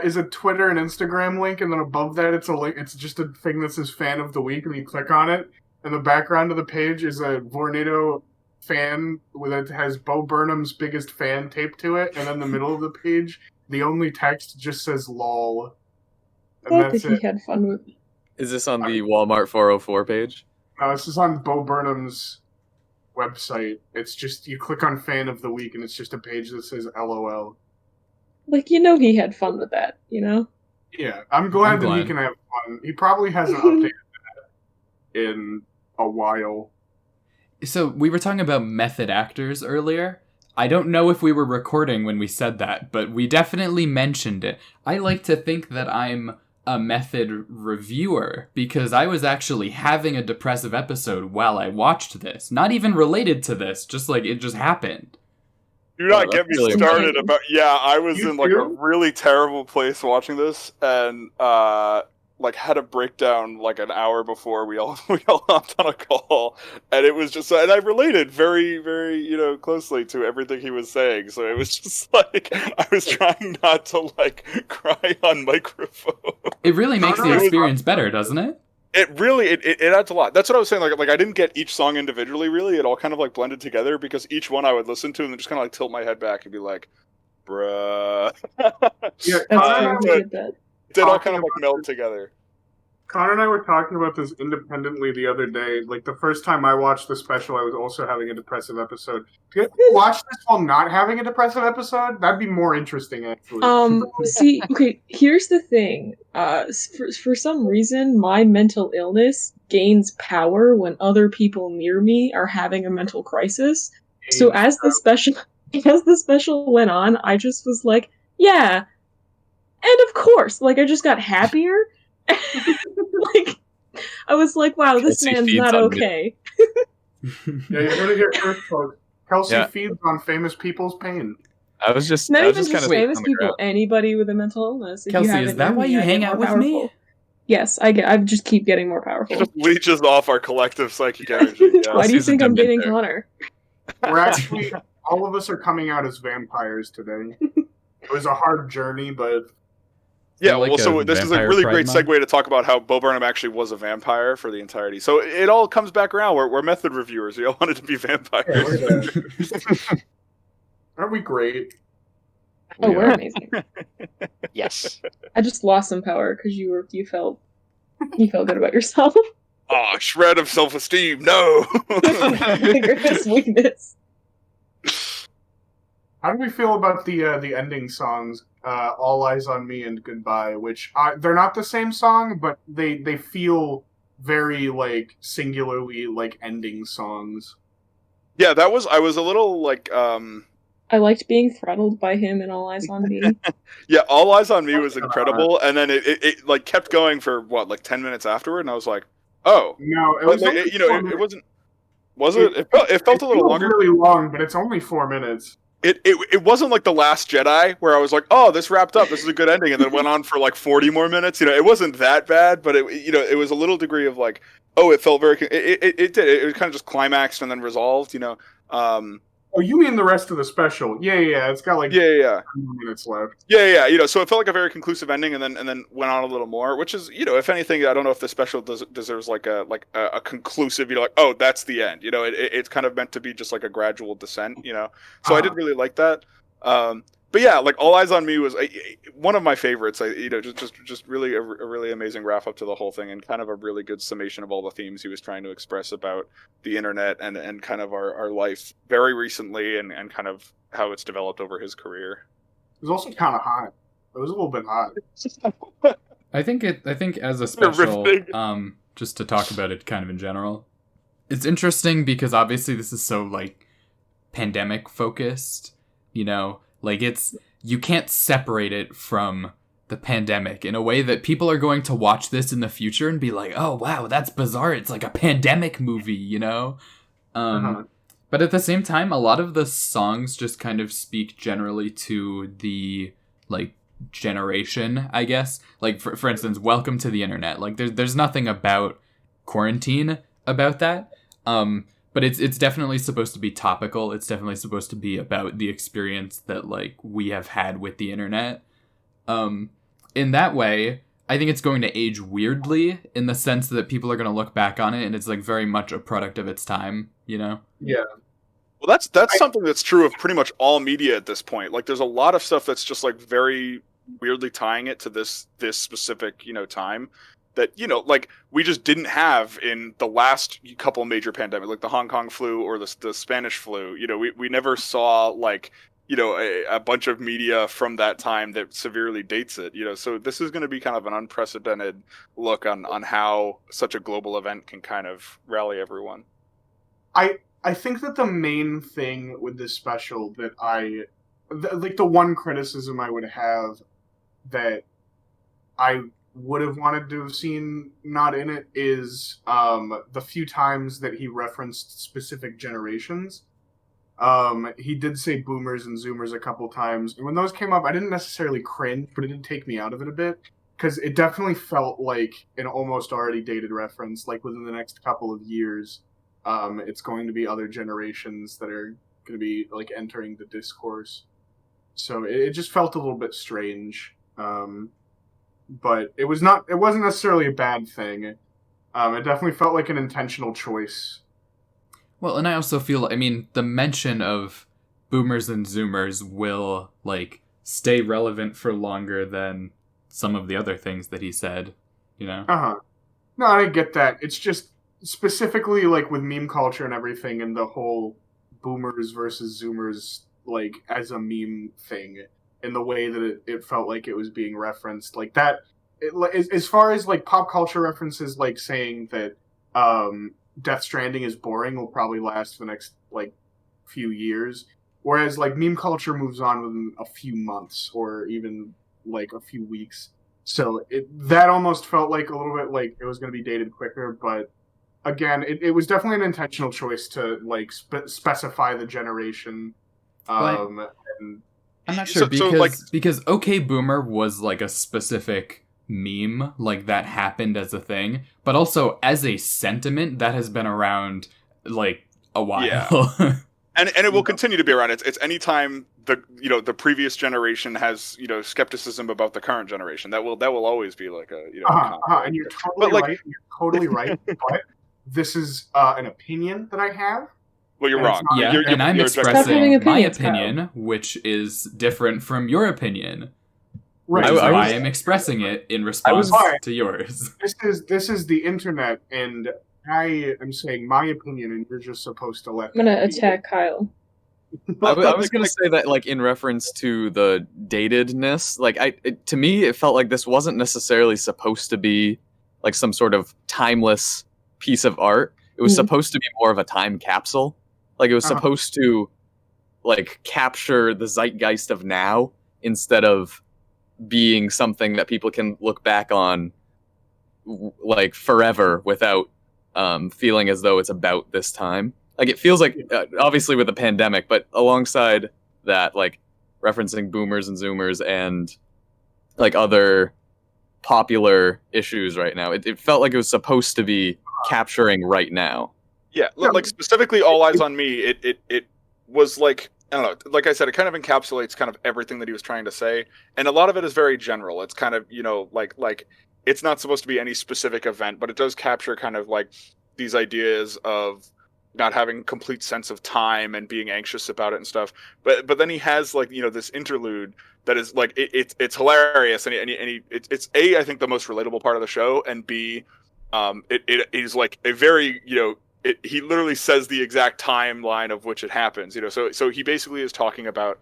is a Twitter and Instagram link, and then above that it's a link. It's just a thing that says Fan of the Week, and you click on it, and the background of the page is a Vornado fan that has Bo Burnham's biggest fan taped to it, and in the middle of the page, the only text just says "lol." And Glad that's that he it. had fun with it. Is this on the Walmart 404 page? No, this is on Bo Burnham's website. It's just, you click on Fan of the Week, and it's just a page that says LOL. Like, you know he had fun with that, you know? Yeah, I'm glad that he can have fun. He probably hasn't updated that in a while. So, we were talking about method actors earlier. I don't know if we were recording when we said that, but we definitely mentioned it. I like to think that I'm a method reviewer, because I was actually having a depressive episode while I watched this. Not even related to this, just like it just happened. Do not get me started about. Yeah, I was in like a really terrible place watching this, and like had a breakdown like an hour before we all hopped on a call, and it was just, and I related very, very closely to everything he was saying. So it was just like I was trying not to like cry on microphone. It really makes the experience better, doesn't it? It really it adds a lot. That's what I was saying. Like I didn't get each song individually. Really, it all kind of like blended together, because each one I would listen to and then just kind of like tilt my head back and be like, "Bruh." Yeah, it all kind of like meld together. Connor and I were talking about this independently the other day. Like, the first time I watched the special, I was also having a depressive episode. Did you watch this while not having a depressive episode? That'd be more interesting, actually. See, okay, here's the thing. For some reason, my mental illness gains power when other people near me are having a mental crisis. So as the special went on, I just was like, yeah. And of course, like, I just got happier. Like, I was like, wow, this man's not okay. Yeah, you're gonna get first quote. Kelsey feeds on famous people's pain. I was just not I was even just famous people, anybody with a mental illness. Kelsey, is that why you hang out with me? Yes, I just keep getting more powerful. It just leeches off our collective psychic energy. Yeah. Why do you think I'm dating Connor? We're actually, all of us are coming out as vampires today. It was a hard journey, but... Yeah, well, so this is a really great segue to talk about how Bo Burnham actually was a vampire for the entirety. So it all comes back around. We're method reviewers. We all wanted to be vampires. Aren't we great? Oh, we're amazing. Yes. I just lost some power because you felt good about yourself. Oh, shred of self-esteem. No. The greatest weakness. How do we feel about the ending songs? All Eyes on Me and Goodbye, which they're not the same song, but they feel very like singularly like ending songs. Yeah, I was a little like I liked being throttled by him in All Eyes on Me. Yeah, All Eyes on Me was incredible, and then it like kept going for what, like 10 minutes afterward, and I was like, oh no, it was like, it wasn't. Was it? It felt a little longer. Really long, but it's only 4 minutes. It wasn't like The Last Jedi, where I was like, oh, this wrapped up, this is a good ending, and then went on for like 40 more minutes. It wasn't that bad, but it was a little degree of like, oh, it felt very, it kind of just climaxed and then resolved, Oh, you mean the rest of the special? Yeah, it's got like 10 minutes left. Yeah, so it felt like a very conclusive ending, and then went on a little more, which is, if anything, I don't know if the special deserves like a conclusive, like, oh, that's the end. It's kind of meant to be just like a gradual descent, So I did really like that. But yeah, like All Eyes on Me was one of my favorites. Just really a really amazing wrap up to the whole thing, and kind of a really good summation of all the themes he was trying to express about the internet and kind of our life very recently, and kind of how it's developed over his career. It was also kind of hot. It was a little bit hot. I think as a special, just to talk about it kind of in general, it's interesting because obviously this is so like pandemic focused, Like, you can't separate it from the pandemic in a way that people are going to watch this in the future and be like, oh, wow, that's bizarre. It's like a pandemic movie, But at the same time, a lot of the songs just kind of speak generally to the, like, generation, I guess. Like, for instance, Welcome to the Internet. Like, there's nothing about quarantine about that. But it's definitely supposed to be topical. It's definitely supposed to be about the experience that, like, we have had with the internet. In that way, I think it's going to age weirdly in the sense that people are going to look back on it and it's, like, very much a product of its time, Yeah. Well, that's something that's true of pretty much all media at this point. Like, there's a lot of stuff that's just, like, very weirdly tying it to this specific, time that, like we just didn't have in the last couple major pandemics, like the Hong Kong flu or the Spanish flu. We never saw like, a bunch of media from that time that severely dates it. So this is going to be kind of an unprecedented look on how such a global event can kind of rally everyone. I think that the main thing with this special that like the one criticism I would have that I would have wanted to have seen not in it is the few times that he referenced specific generations. He did say boomers and zoomers a couple times, and when those came up, I didn't necessarily cringe, but it did take me out of it a bit, because it definitely felt like an almost already dated reference, like within the next couple of years. It's going to be other generations that are going to be like entering the discourse. So it just felt a little bit strange. But it wasn't necessarily a bad thing. It definitely felt like an intentional choice. Well, and I also feel, the mention of boomers and zoomers will, like, stay relevant for longer than some of the other things that he said, Uh-huh. No, I get that. It's just specifically like with meme culture and everything and the whole boomers versus zoomers like as a meme thing in the way that it felt like it was being referenced like that as far as like pop culture references like saying that Death Stranding is boring will probably last for the next like few years, whereas like meme culture moves on within a few months or even like a few weeks. So that almost felt like a little bit like it was going to be dated quicker, but again, it was definitely an intentional choice to like specify the generation. I'm not sure because OK Boomer was like a specific meme, like that happened as a thing, but also as a sentiment that has been around like a while. Yeah. And it will continue to be around. It's anytime the previous generation has skepticism about the current generation, that will always be like a and you're totally right. You're totally right. But this is an opinion that I have. Well, you're wrong. Yeah, and I'm expressing my opinion, which is different from your opinion. Right. Which is why I'm expressing it in response to yours. This is the internet, and I am saying my opinion, and you're just supposed to let. I'm gonna attack Kyle. I was gonna say that, like, in reference to the datedness, like, to me, it felt like this wasn't necessarily supposed to be like some sort of timeless piece of art. It was supposed to be more of a time capsule. Like, it was supposed to, like, capture the zeitgeist of now instead of being something that people can look back on, like, forever without feeling as though it's about this time. Like, it feels like, obviously with the pandemic, but alongside that, like, referencing boomers and zoomers and, like, other popular issues right now, it felt like it was supposed to be capturing right now. Yeah, like, specifically All Eyes on Me, it was like, I don't know, like I said, it kind of encapsulates kind of everything that he was trying to say, and a lot of it is very general. It's kind of, like it's not supposed to be any specific event, but it does capture kind of like these ideas of not having complete sense of time and being anxious about it and stuff. But then he has, like, this interlude that is like it's hilarious, and it's A, I think, the most relatable part of the show, and B, it is like a very, he literally says the exact timeline of which it happens. So he basically is talking about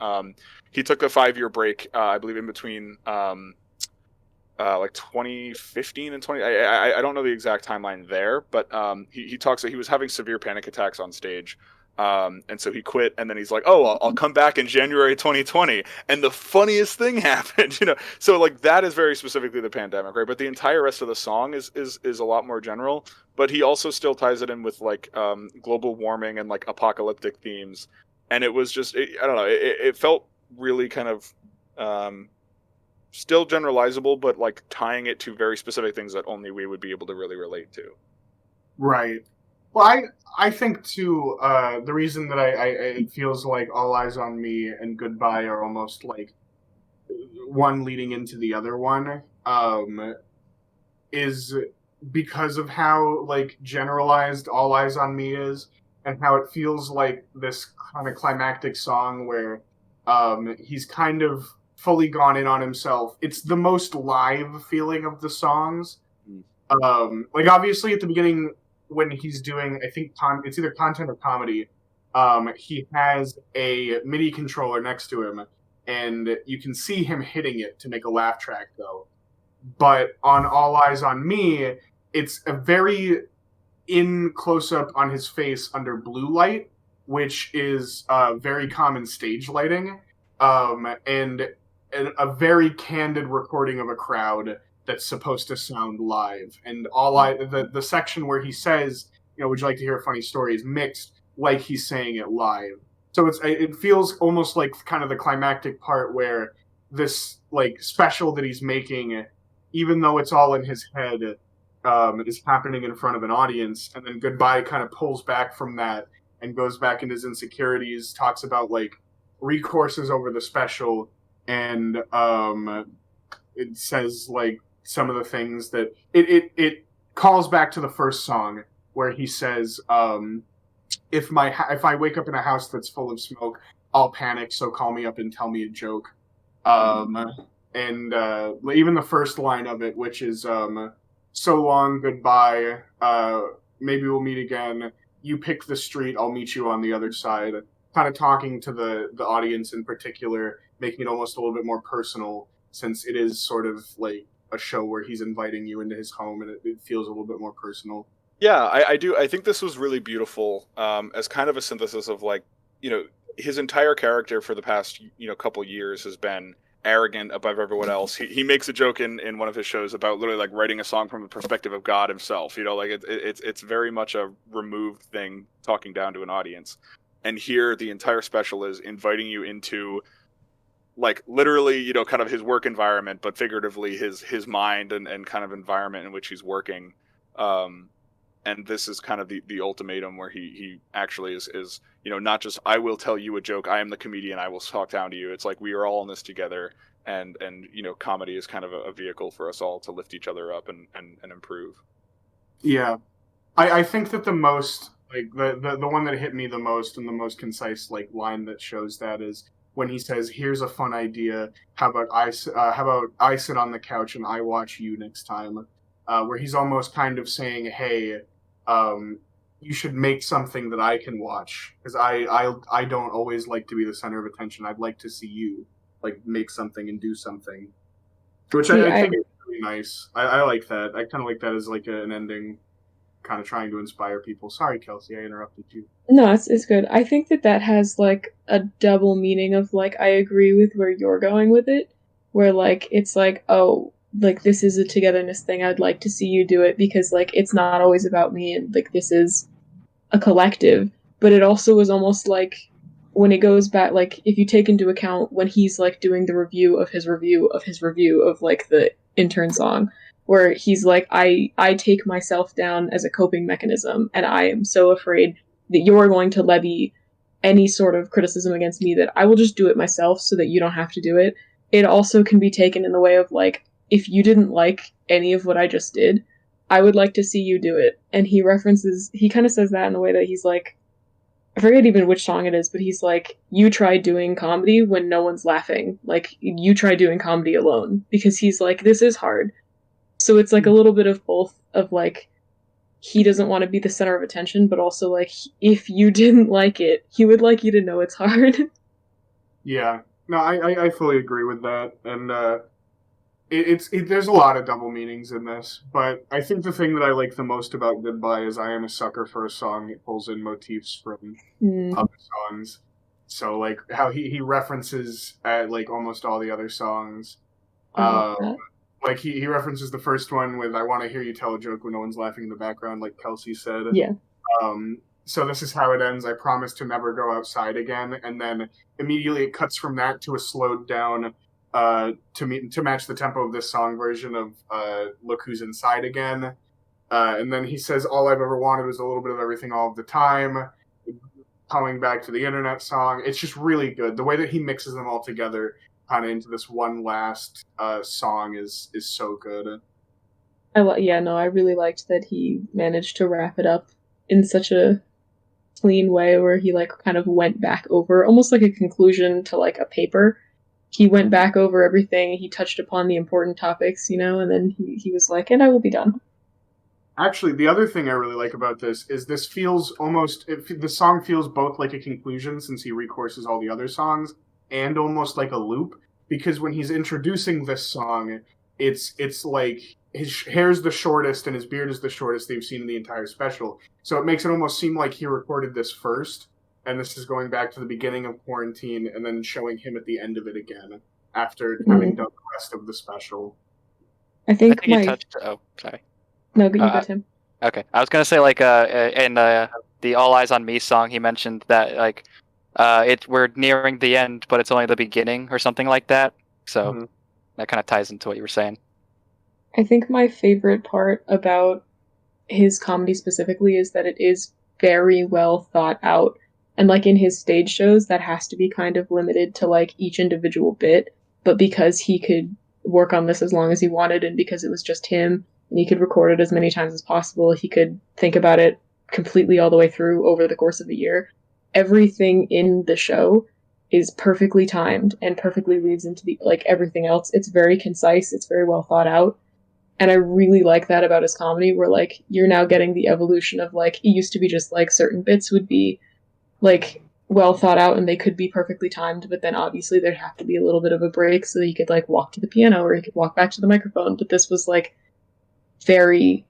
he took a 5-year break, I believe, in between like 2015 and 20. I don't know the exact timeline there, but he talks that he was having severe panic attacks on stage. And so he quit, and then he's like, "Oh, I'll come back in January 2020." And the funniest thing happened, So, like, that is very specifically the pandemic, right? But the entire rest of the song is a lot more general. But he also still ties it in with, like, global warming and, like, apocalyptic themes. And it was just, I don't know, it felt really kind of still generalizable, but, like, tying it to very specific things that only we would be able to really relate to. Right. Well, I think, too, the reason that it feels like All Eyes on Me and Goodbye are almost like one leading into the other one is because of how, like, generalized All Eyes on Me is, and how it feels like this kind of climactic song where he's kind of fully gone in on himself. It's the most live feeling of the songs. Like obviously at the beginning when he's doing, I think it's either content or comedy, he has a MIDI controller next to him, and you can see him hitting it to make a laugh track though. But on All Eyes on Me, it's a very in close-up on his face under blue light, which is very common stage lighting, and a very candid recording of a crowd that's supposed to sound live. And the section where he says, would you like to hear a funny story, is mixed like he's saying it live. So it feels almost like kind of the climactic part where this like special that he's making, even though it's all in his head, is happening in front of an audience. And then Goodbye kind of pulls back from that and goes back into his insecurities, talks about like recourses over the special, and it says like some of the things that it calls back to the first song where he says, if I wake up in a house that's full of smoke, I'll panic, so call me up and tell me a joke. And even the first line of it, which is so long, goodbye, maybe we'll meet again, you pick the street, I'll meet you on the other side, kind of talking to the audience in particular, making it almost a little bit more personal, since it is sort of like a show where he's inviting you into his home, and it feels a little bit more personal. Yeah, I do. I think this was really beautiful, as kind of a synthesis of like, his entire character for the past, couple years has been arrogant above everyone else. He makes a joke in one of his shows about literally like writing a song from the perspective of God himself. Like it's very much a removed thing, talking down to an audience. And here the entire special is inviting you into like literally, kind of his work environment, but figuratively his mind and kind of environment in which he's working. And this is kind of the ultimatum where he actually is, not just, I will tell you a joke, I am the comedian, I will talk down to you. It's like we are all in this together, and comedy is kind of a vehicle for us all to lift each other up and improve. Yeah. I think that the most, like, the one that hit me the most and the most concise, like, line that shows that is when he says, here's a fun idea, how about I sit on the couch and I watch you next time? Where he's almost kind of saying, hey, you should make something that I can watch, because I don't always like to be the center of attention. I'd like to see you like make something and do something, which I think is really nice. I like that. I kind of like that as like an ending, kind of trying to inspire people. Sorry, Kelsey, I interrupted you. No, it's good. I think that has like a double meaning of like, I agree with where you're going with it, where like it's like, oh, like this is a togetherness thing, I'd like to see you do it, because like it's not always about me, and like this is a collective. But it also is almost like when it goes back, like if you take into account when he's like doing the review of his review of like the intern song, where he's like, I take myself down as a coping mechanism, and I am so afraid that you're going to levy any sort of criticism against me that I will just do it myself so that you don't have to do it. It also can be taken in the way of like, if you didn't like any of what I just did, I would like to see you do it. And he kind of says that in a way that he's like, I forget even which song it is, but he's like, you try doing comedy when no one's laughing. Like, you try doing comedy alone. Because he's like, this is hard. So it's like a little bit of both, of like, he doesn't want to be the center of attention, but also like, if you didn't like it, he would like you to know it's hard. Yeah. No, I fully agree with that. And, there's a lot of double meanings in this, but I think the thing that I like the most about Goodbye is I am a sucker for a song that pulls in motifs from other songs. So, like, how he references like almost all the other songs. Like, he references the first one with, I want to hear you tell a joke when no one's laughing in the background, like Kelsey said. Yeah. So this is how it ends. I promise to never go outside again. And then immediately it cuts from that to a slowed down, to match the tempo of this song version of Look Who's Inside Again. And then he says, all I've ever wanted was a little bit of everything all of the time, coming back to the internet song. It's just really good. The way that he mixes them all together kind of into this one last song is so good. I really liked that he managed to wrap it up in such a clean way, where he like kind of went back over almost like a conclusion to like a paper. he went back over everything. He touched upon the important topics, and then he was like, and I will be done. Actually, the other thing I really like about this is this feels the song feels both like a conclusion since he recourses all the other songs and almost like a loop, because when he's introducing this song, it's like his hair's the shortest and his beard is the shortest they've seen in the entire special. So it makes it almost seem like he recorded this first, and this is going back to the beginning of quarantine and then showing him at the end of it again after having done the rest of the special. I think you touched... Oh, sorry. No, you got him. Okay. I was going to say, like, in the All Eyes on Me song, he mentioned that, like, we're nearing the end, but it's only the beginning or something like that. So that kind of ties into what you were saying. I think my favorite part about his comedy specifically is that it is very well thought out. And like in his stage shows, that has to be kind of limited to like each individual bit. But because he could work on this as long as he wanted, and because it was just him, and he could record it as many times as possible, he could think about it completely all the way through over the course of a year. Everything in the show is perfectly timed and perfectly leads into the like everything else. It's very concise, it's very well thought out. And I really like that about his comedy, where like you're now getting the evolution of like it used to be just like certain bits would be like well thought out and they could be perfectly timed, but then obviously there'd have to be a little bit of a break so that he could like walk to the piano or he could walk back to the microphone. But this was like very,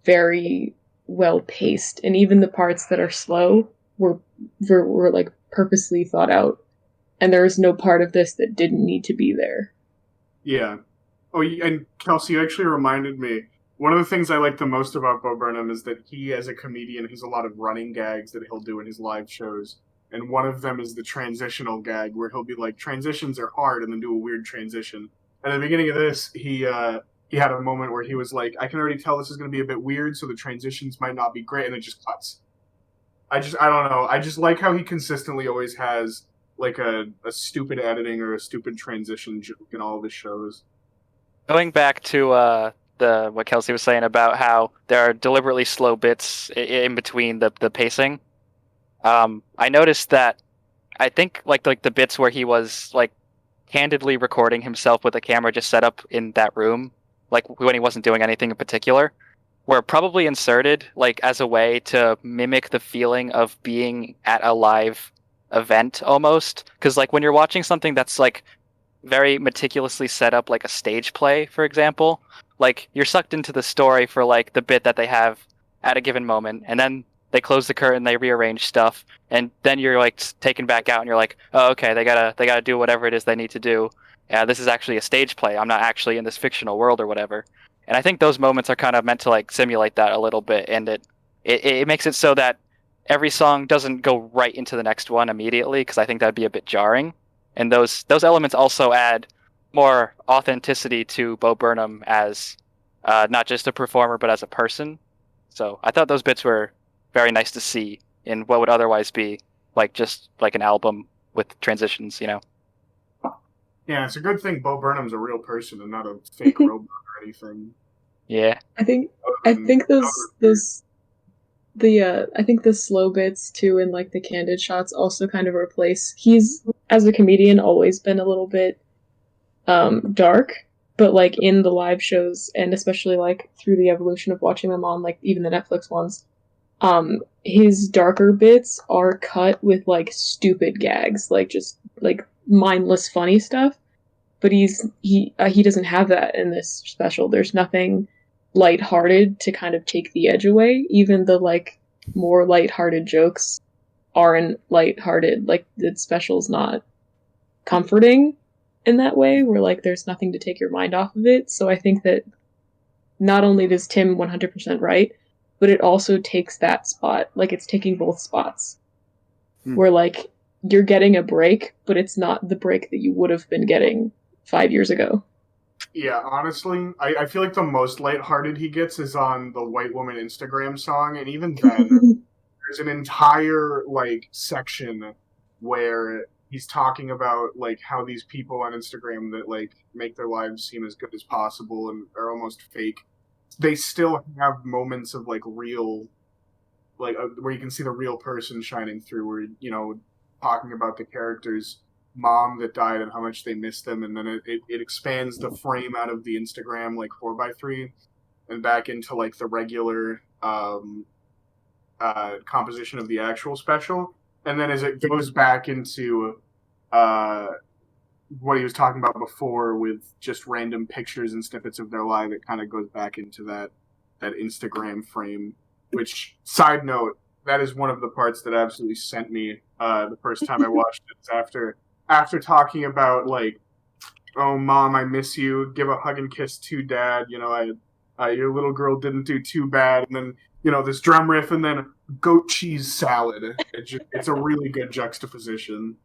very well paced, and even the parts that are slow were like purposely thought out, and there is no part of this that didn't need to be there. Yeah. Oh, and Kelsey, you actually reminded me. One of the things I like the most about Bo Burnham is that he, as a comedian, has a lot of running gags that he'll do in his live shows. And one of them is the transitional gag, where he'll be like, transitions are hard, and then do a weird transition. And at the beginning of this, he had a moment where he was like, I can already tell this is going to be a bit weird, so the transitions might not be great, and it just cuts. I don't know. I just like how he consistently always has like a stupid editing or a stupid transition joke in all of his shows. Going back to what Kelsey was saying about how there are deliberately slow bits in between the pacing, I noticed that I think like the bits where he was like candidly recording himself with a camera just set up in that room, like when he wasn't doing anything in particular, were probably inserted like as a way to mimic the feeling of being at a live event almost. Because like when you're watching something that's like very meticulously set up, like a stage play, for example, like you're sucked into the story for like the bit that they have at a given moment, and then they close the curtain, they rearrange stuff, and then you're like taken back out and you're like, oh, okay, they gotta do whatever it is they need to do. Yeah, this is actually a stage play. I'm not actually in this fictional world or whatever. And I think those moments are kind of meant to like simulate that a little bit, and it makes it so that every song doesn't go right into the next one immediately, because I think that'd be a bit jarring. And those elements also add more authenticity to Bo Burnham as not just a performer, but as a person. So I thought those bits were very nice to see in what would otherwise be like just like an album with transitions, Yeah, it's a good thing Bo Burnham's a real person and not a fake robot or anything. Yeah. I think the slow bits too and like the candid shots also kind of replace. He's, as a comedian, always been a little bit dark, but like in the live shows and especially like through the evolution of watching them on like even the Netflix ones, his darker bits are cut with like stupid gags, like just like mindless funny stuff. But he doesn't have that in this special. There's nothing lighthearted to kind of take the edge away. Even the like more lighthearted jokes aren't lighthearted. Like the special's not comforting in that way, where like there's nothing to take your mind off of it. So I think that not only does Tim 100% right, but it also takes that spot. Like it's taking both spots. Where like you're getting a break, but it's not the break that you would have been getting 5 years ago. Yeah, honestly, I feel like the most lighthearted he gets is on the White Woman Instagram song, and even then, there's an entire, like, section where he's talking about, like, how these people on Instagram that, like, make their lives seem as good as possible and are almost fake, they still have moments of, like, real, like, where you can see the real person shining through, where, talking about the characters mom that died and how much they miss them, and then it expands the frame out of the Instagram like 4x3 and back into like the regular composition of the actual special, and then as it goes back into what he was talking about before with just random pictures and snippets of their life, it kind of goes back into that Instagram frame. Which, side note, that is one of the parts that absolutely sent me the first time I watched it. After talking about like, oh mom, I miss you, give a hug and kiss to dad. You know, your little girl didn't do too bad, and then this drum riff, and then goat cheese salad. It's a really good juxtaposition.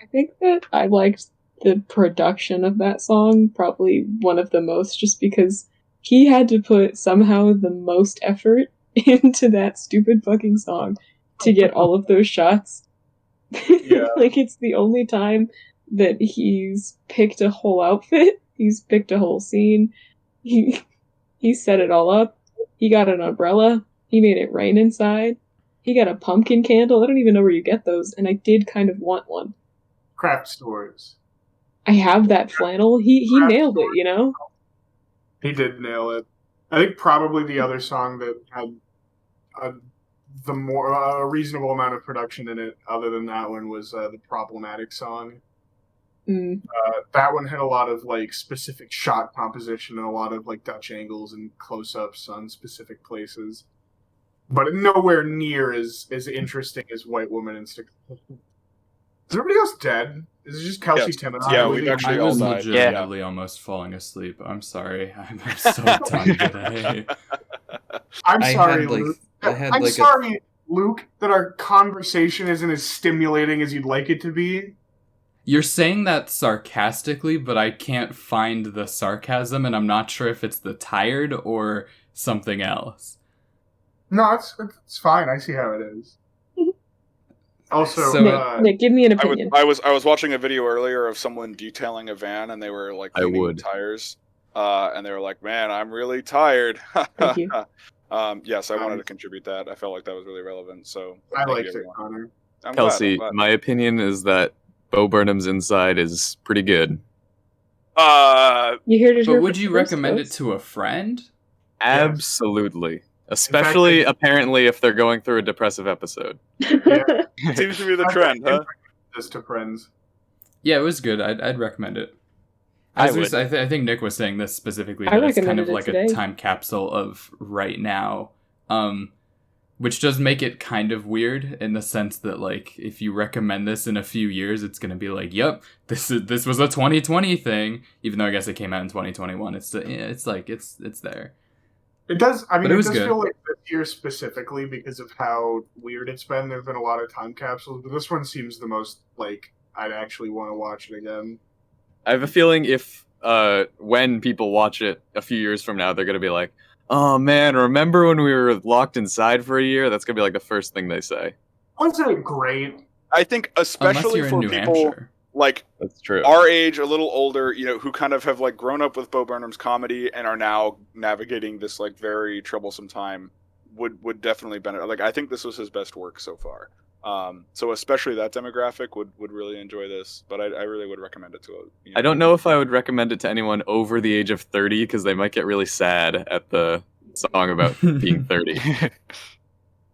I think that I liked the production of that song probably one of the most, just because he had to put somehow the most effort into that stupid fucking song to get all of those shots. Yeah. Like, it's the only time that he's picked a whole outfit, he's picked a whole scene, he set it all up, he got an umbrella, he made it rain inside, he got a pumpkin candle. I don't even know where you get those, and I did kind of want one. Craft stores. I have that flannel. He nailed it, He did nail it. I think probably the other song that had a reasonable amount of production in it, other than that one, was the Problematic song. That one had a lot of like specific shot composition and a lot of like Dutch angles and close-ups on specific places, but nowhere near as interesting as White Woman and Stick. Is everybody else dead? Is it just Kelsey, Tim, and I? Yeah, we've actually I was all died. legitimately almost falling asleep. I'm sorry. I'm so done today. I'm sorry, Luke. I'm sorry, Luke, that our conversation isn't as stimulating as you'd like it to be. You're saying that sarcastically, but I can't find the sarcasm, and I'm not sure if it's the tired or something else. No, it's fine. I see how it is. Also, Nick, give me an opinion. I was watching a video earlier of someone detailing a van, and they were like cleaning the tires, and they were like, "Man, I'm really tired." Thank you. Yes, I wanted to contribute that. I felt like that was really relevant. So I liked it, Connor. Kelsey, my opinion is that Bo Burnham's inside is pretty good. You heard it here. But would you recommend it to a friend? Absolutely. Especially, apparently, if they're going through a depressive episode. Yeah. Seems to be the trend, huh? Just to friends. Yeah, it was good. I'd recommend it. I think Nick was saying this specifically, that it's kind of like a time capsule of right now, which does make it kind of weird in the sense that, like, if you recommend this in a few years, it's going to be like, yep, this was a 2020 thing, even though I guess it came out in 2021. It's there. It does. I mean, it does good. feel like this year specifically because of how weird it's been. There've been a lot of time capsules, but this one seems the most like I'd actually want to watch it again. I have a feeling if when people watch it a few years from now, they're gonna be like, "Oh man, remember when we were locked inside for a year?" That's gonna be like the first thing they say. Wasn't it great? I think especially for people Hampshire. Like that's true. Our age, a little older, who kind of have like grown up with Bo Burnham's comedy and are now navigating this like very troublesome time, would definitely benefit. Like I think this was his best work so far. So especially that demographic would really enjoy this. But I really would recommend it to. I don't know if I would recommend it to anyone over the age of 30 because they might get really sad at the song about being 30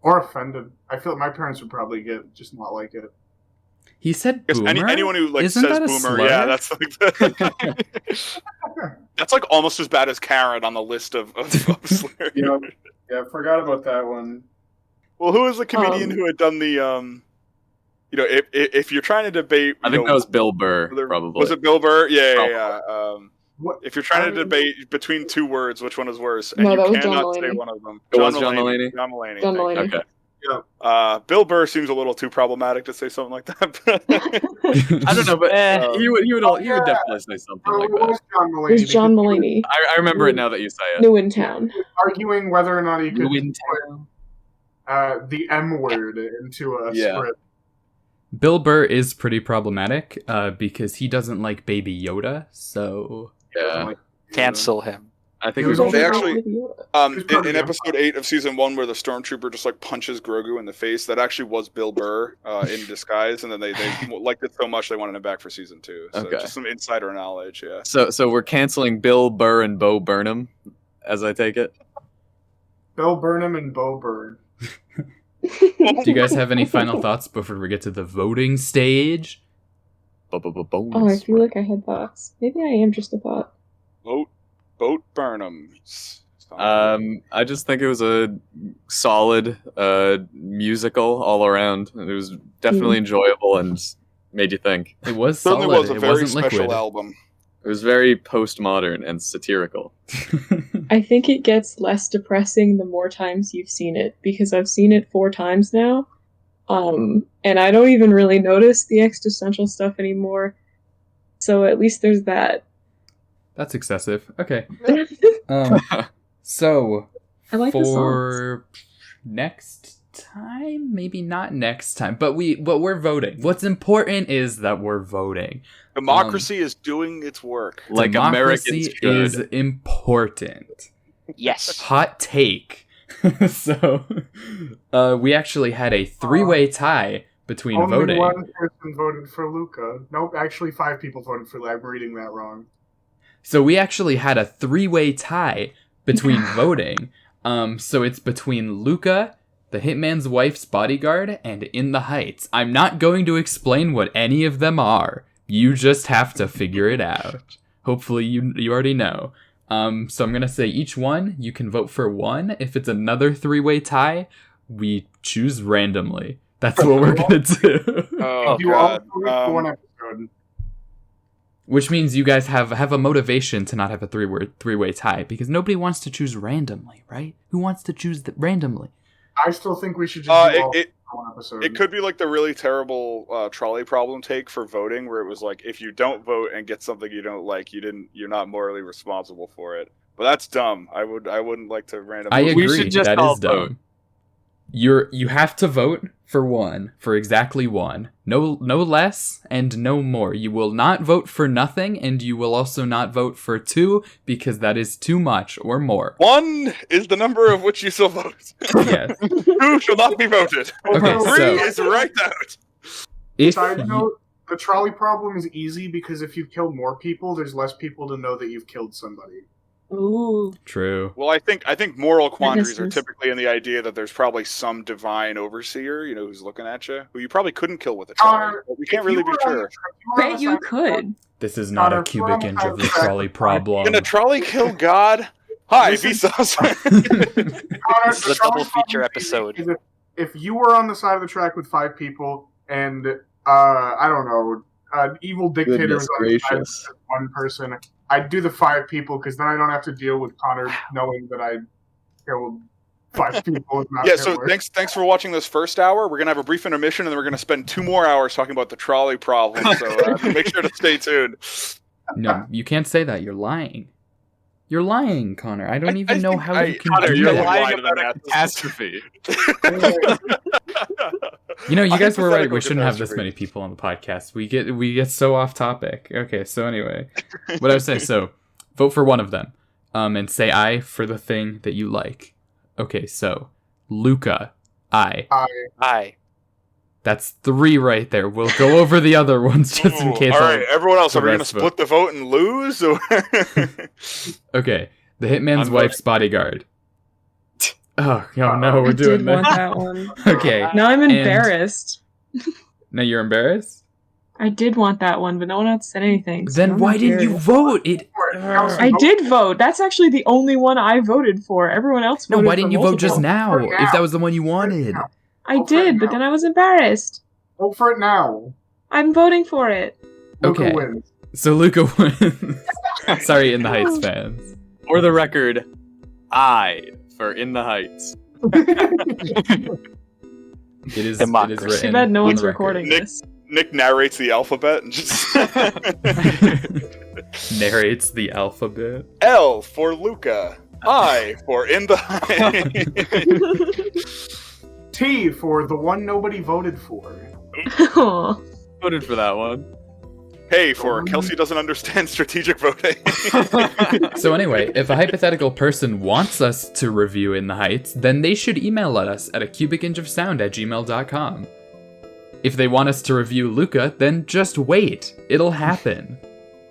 or offended. I feel like my parents would probably just not like it. He said boomer? Anyone who like Isn't says that boomer, slur? yeah, that's like that's like almost as bad as Karen on the list of slurs. Yeah, I forgot about that one. Well, who was the comedian who had done the if you're trying to debate, I think that was Bill Burr. Probably was it Bill Burr? Yeah, probably. yeah. If you're trying to debate between two words, which one is worse, and No, you that was cannot John say Mulaney. one of them. It was John Mulaney? John Mulaney. John Mulaney. Okay. Yeah. Bill Burr seems a little too problematic to say something like that. I don't know, but he would definitely say something like that. John It was John Mulaney. I remember it now that you say it. New in town. Arguing whether or not he could New in town. The M word into a script. Bill Burr is pretty problematic because he doesn't like Baby Yoda, so... Yeah. Cancel him. I think He was They also- actually, Who's part in of episode 8 of season 1, where the stormtrooper just like punches Grogu in the face, that actually was Bill Burr in disguise, and then they liked it so much they wanted him back for season 2. So Okay. just some insider knowledge, yeah. So we're canceling Bill Burr and Bo Burnham, as I take it. Bill Burnham and Bo Burnham. Do you guys have any final thoughts before we get to the voting stage? Oh, I feel like I had thoughts. Maybe I am just a thought. Boat Burnham. I just think it was a solid musical all around. It was definitely enjoyable and made you think. It was Certainly solid. was a It very wasn't special liquid. album. It was very postmodern and satirical. I think it gets less depressing the more times you've seen it, because I've seen it 4 times now. And I don't even really notice the existential stuff anymore. So at least there's that. That's excessive. Okay. So I like the songs. for next time, maybe not next time, but we're voting. What's important is that we're voting. Democracy is doing its work. Like Democracy Americans should. is important. Yes. Hot take. So we actually had a 3-way tie between Only voting. one person voted for Luca. Nope, actually 5 people voted for Luca. I'm reading that wrong. So we actually had a 3-way tie between voting. So it's between Luca, the Hitman's Wife's Bodyguard, and In the Heights. I'm not going to explain what any of them are. You just have to figure it out. Hopefully you already know. So I'm gonna say each one, you can vote for one. If it's another 3-way tie, we choose randomly. That's what we're gonna do. Oh, You all God. voted for one episode. Which means you guys have a motivation to not have a 3-way tie, because nobody wants to choose randomly, right? Who wants to choose randomly? I still think we should just do all for one episode. It could be like the really terrible trolley problem take for voting, where it was like, if you don't vote and get something you don't like, you're not morally responsible for it. But that's dumb. I wouldn't like to randomly. I agree. We should just that all is dumb. vote. You have to vote for exactly one. No less and no more. You will not vote for nothing, and you will also not vote for 2, because that is too much or more. 1 is the number of which you shall vote. Yes. 2 shall not be voted. Okay, 3 so is right out. if Side you, note, the trolley problem is easy because if you kill more people, there's less people to know that you've killed somebody. Ooh. true. Well, I think moral quandaries are sense. typically in the idea that there's probably some divine overseer, who's looking at you, who you probably couldn't kill with a trolley. But we can't really be sure. Bet you could. This is not a Connor, cubic we're inch on of the the track trolley with problem. Can a trolley kill God? Hi, Listen- Vsauce. This is a double feature episode. If you were on the side of the track with 5 people and I don't know, an evil dictator Goodness was on the side gracious. of one person, I'd do the 5 people because then I don't have to deal with Connor knowing that I killed 5 people. And not Yeah, so Hitler. thanks for watching this first hour. We're going to have a brief intermission, and then we're going to spend 2 more hours talking about the trolley problem. So make sure to stay tuned. No, you can't say that. You're lying. You're lying, Connor. I don't even know think how you can Connor, do you're that. lying Lying about a about catastrophe. You know, you A guys were right. We hypothetical shouldn't have this catastrophe. many people on the podcast. We get so off topic. Okay, so anyway, what I was saying. So, vote for one of them, and say I for the thing that you like. Okay, so Luca, I. Aye. That's 3 right there. We'll go over the other ones just in Ooh, case. all right, everyone else, the are we going to rest split the vote and lose? Or Okay, the Hitman's I'm Wife's Bodyguard. Oh no, we're I doing did want this. that one. Okay, Now I'm And- embarrassed. now you're embarrassed. I did want that one, but no one else said anything. so Then I'm why didn't you embarrassed. vote? It. I did vote. That's actually the only one I voted for. Everyone else No, voted why for didn't you vote just multiple. now? If that was the one you wanted. I Vote for it did, but now. then I was embarrassed. Vote for it now. I'm voting for it. Luca Okay. wins. So Luca wins. Sorry, In the Heights fans. For the record, I for In the Heights. It is Democracy. written Too bad no on one's the record. recording Nick- this. Nick narrates the alphabet and just Narrates the alphabet. L for Luca, I for In the T for the one nobody voted for. Aw. Voted for that one. Hey, for Kelsey doesn't understand strategic voting. So anyway, if a hypothetical person wants us to review In the Heights, then they should email us at acubicinchofsound@gmail.com. If they want us to review Luca, then just wait. It'll happen.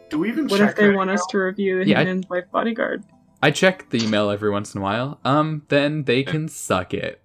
Do we even What check if they that want us to review the Hidden Life Bodyguard? I check the email every once in a while. Then they can suck it.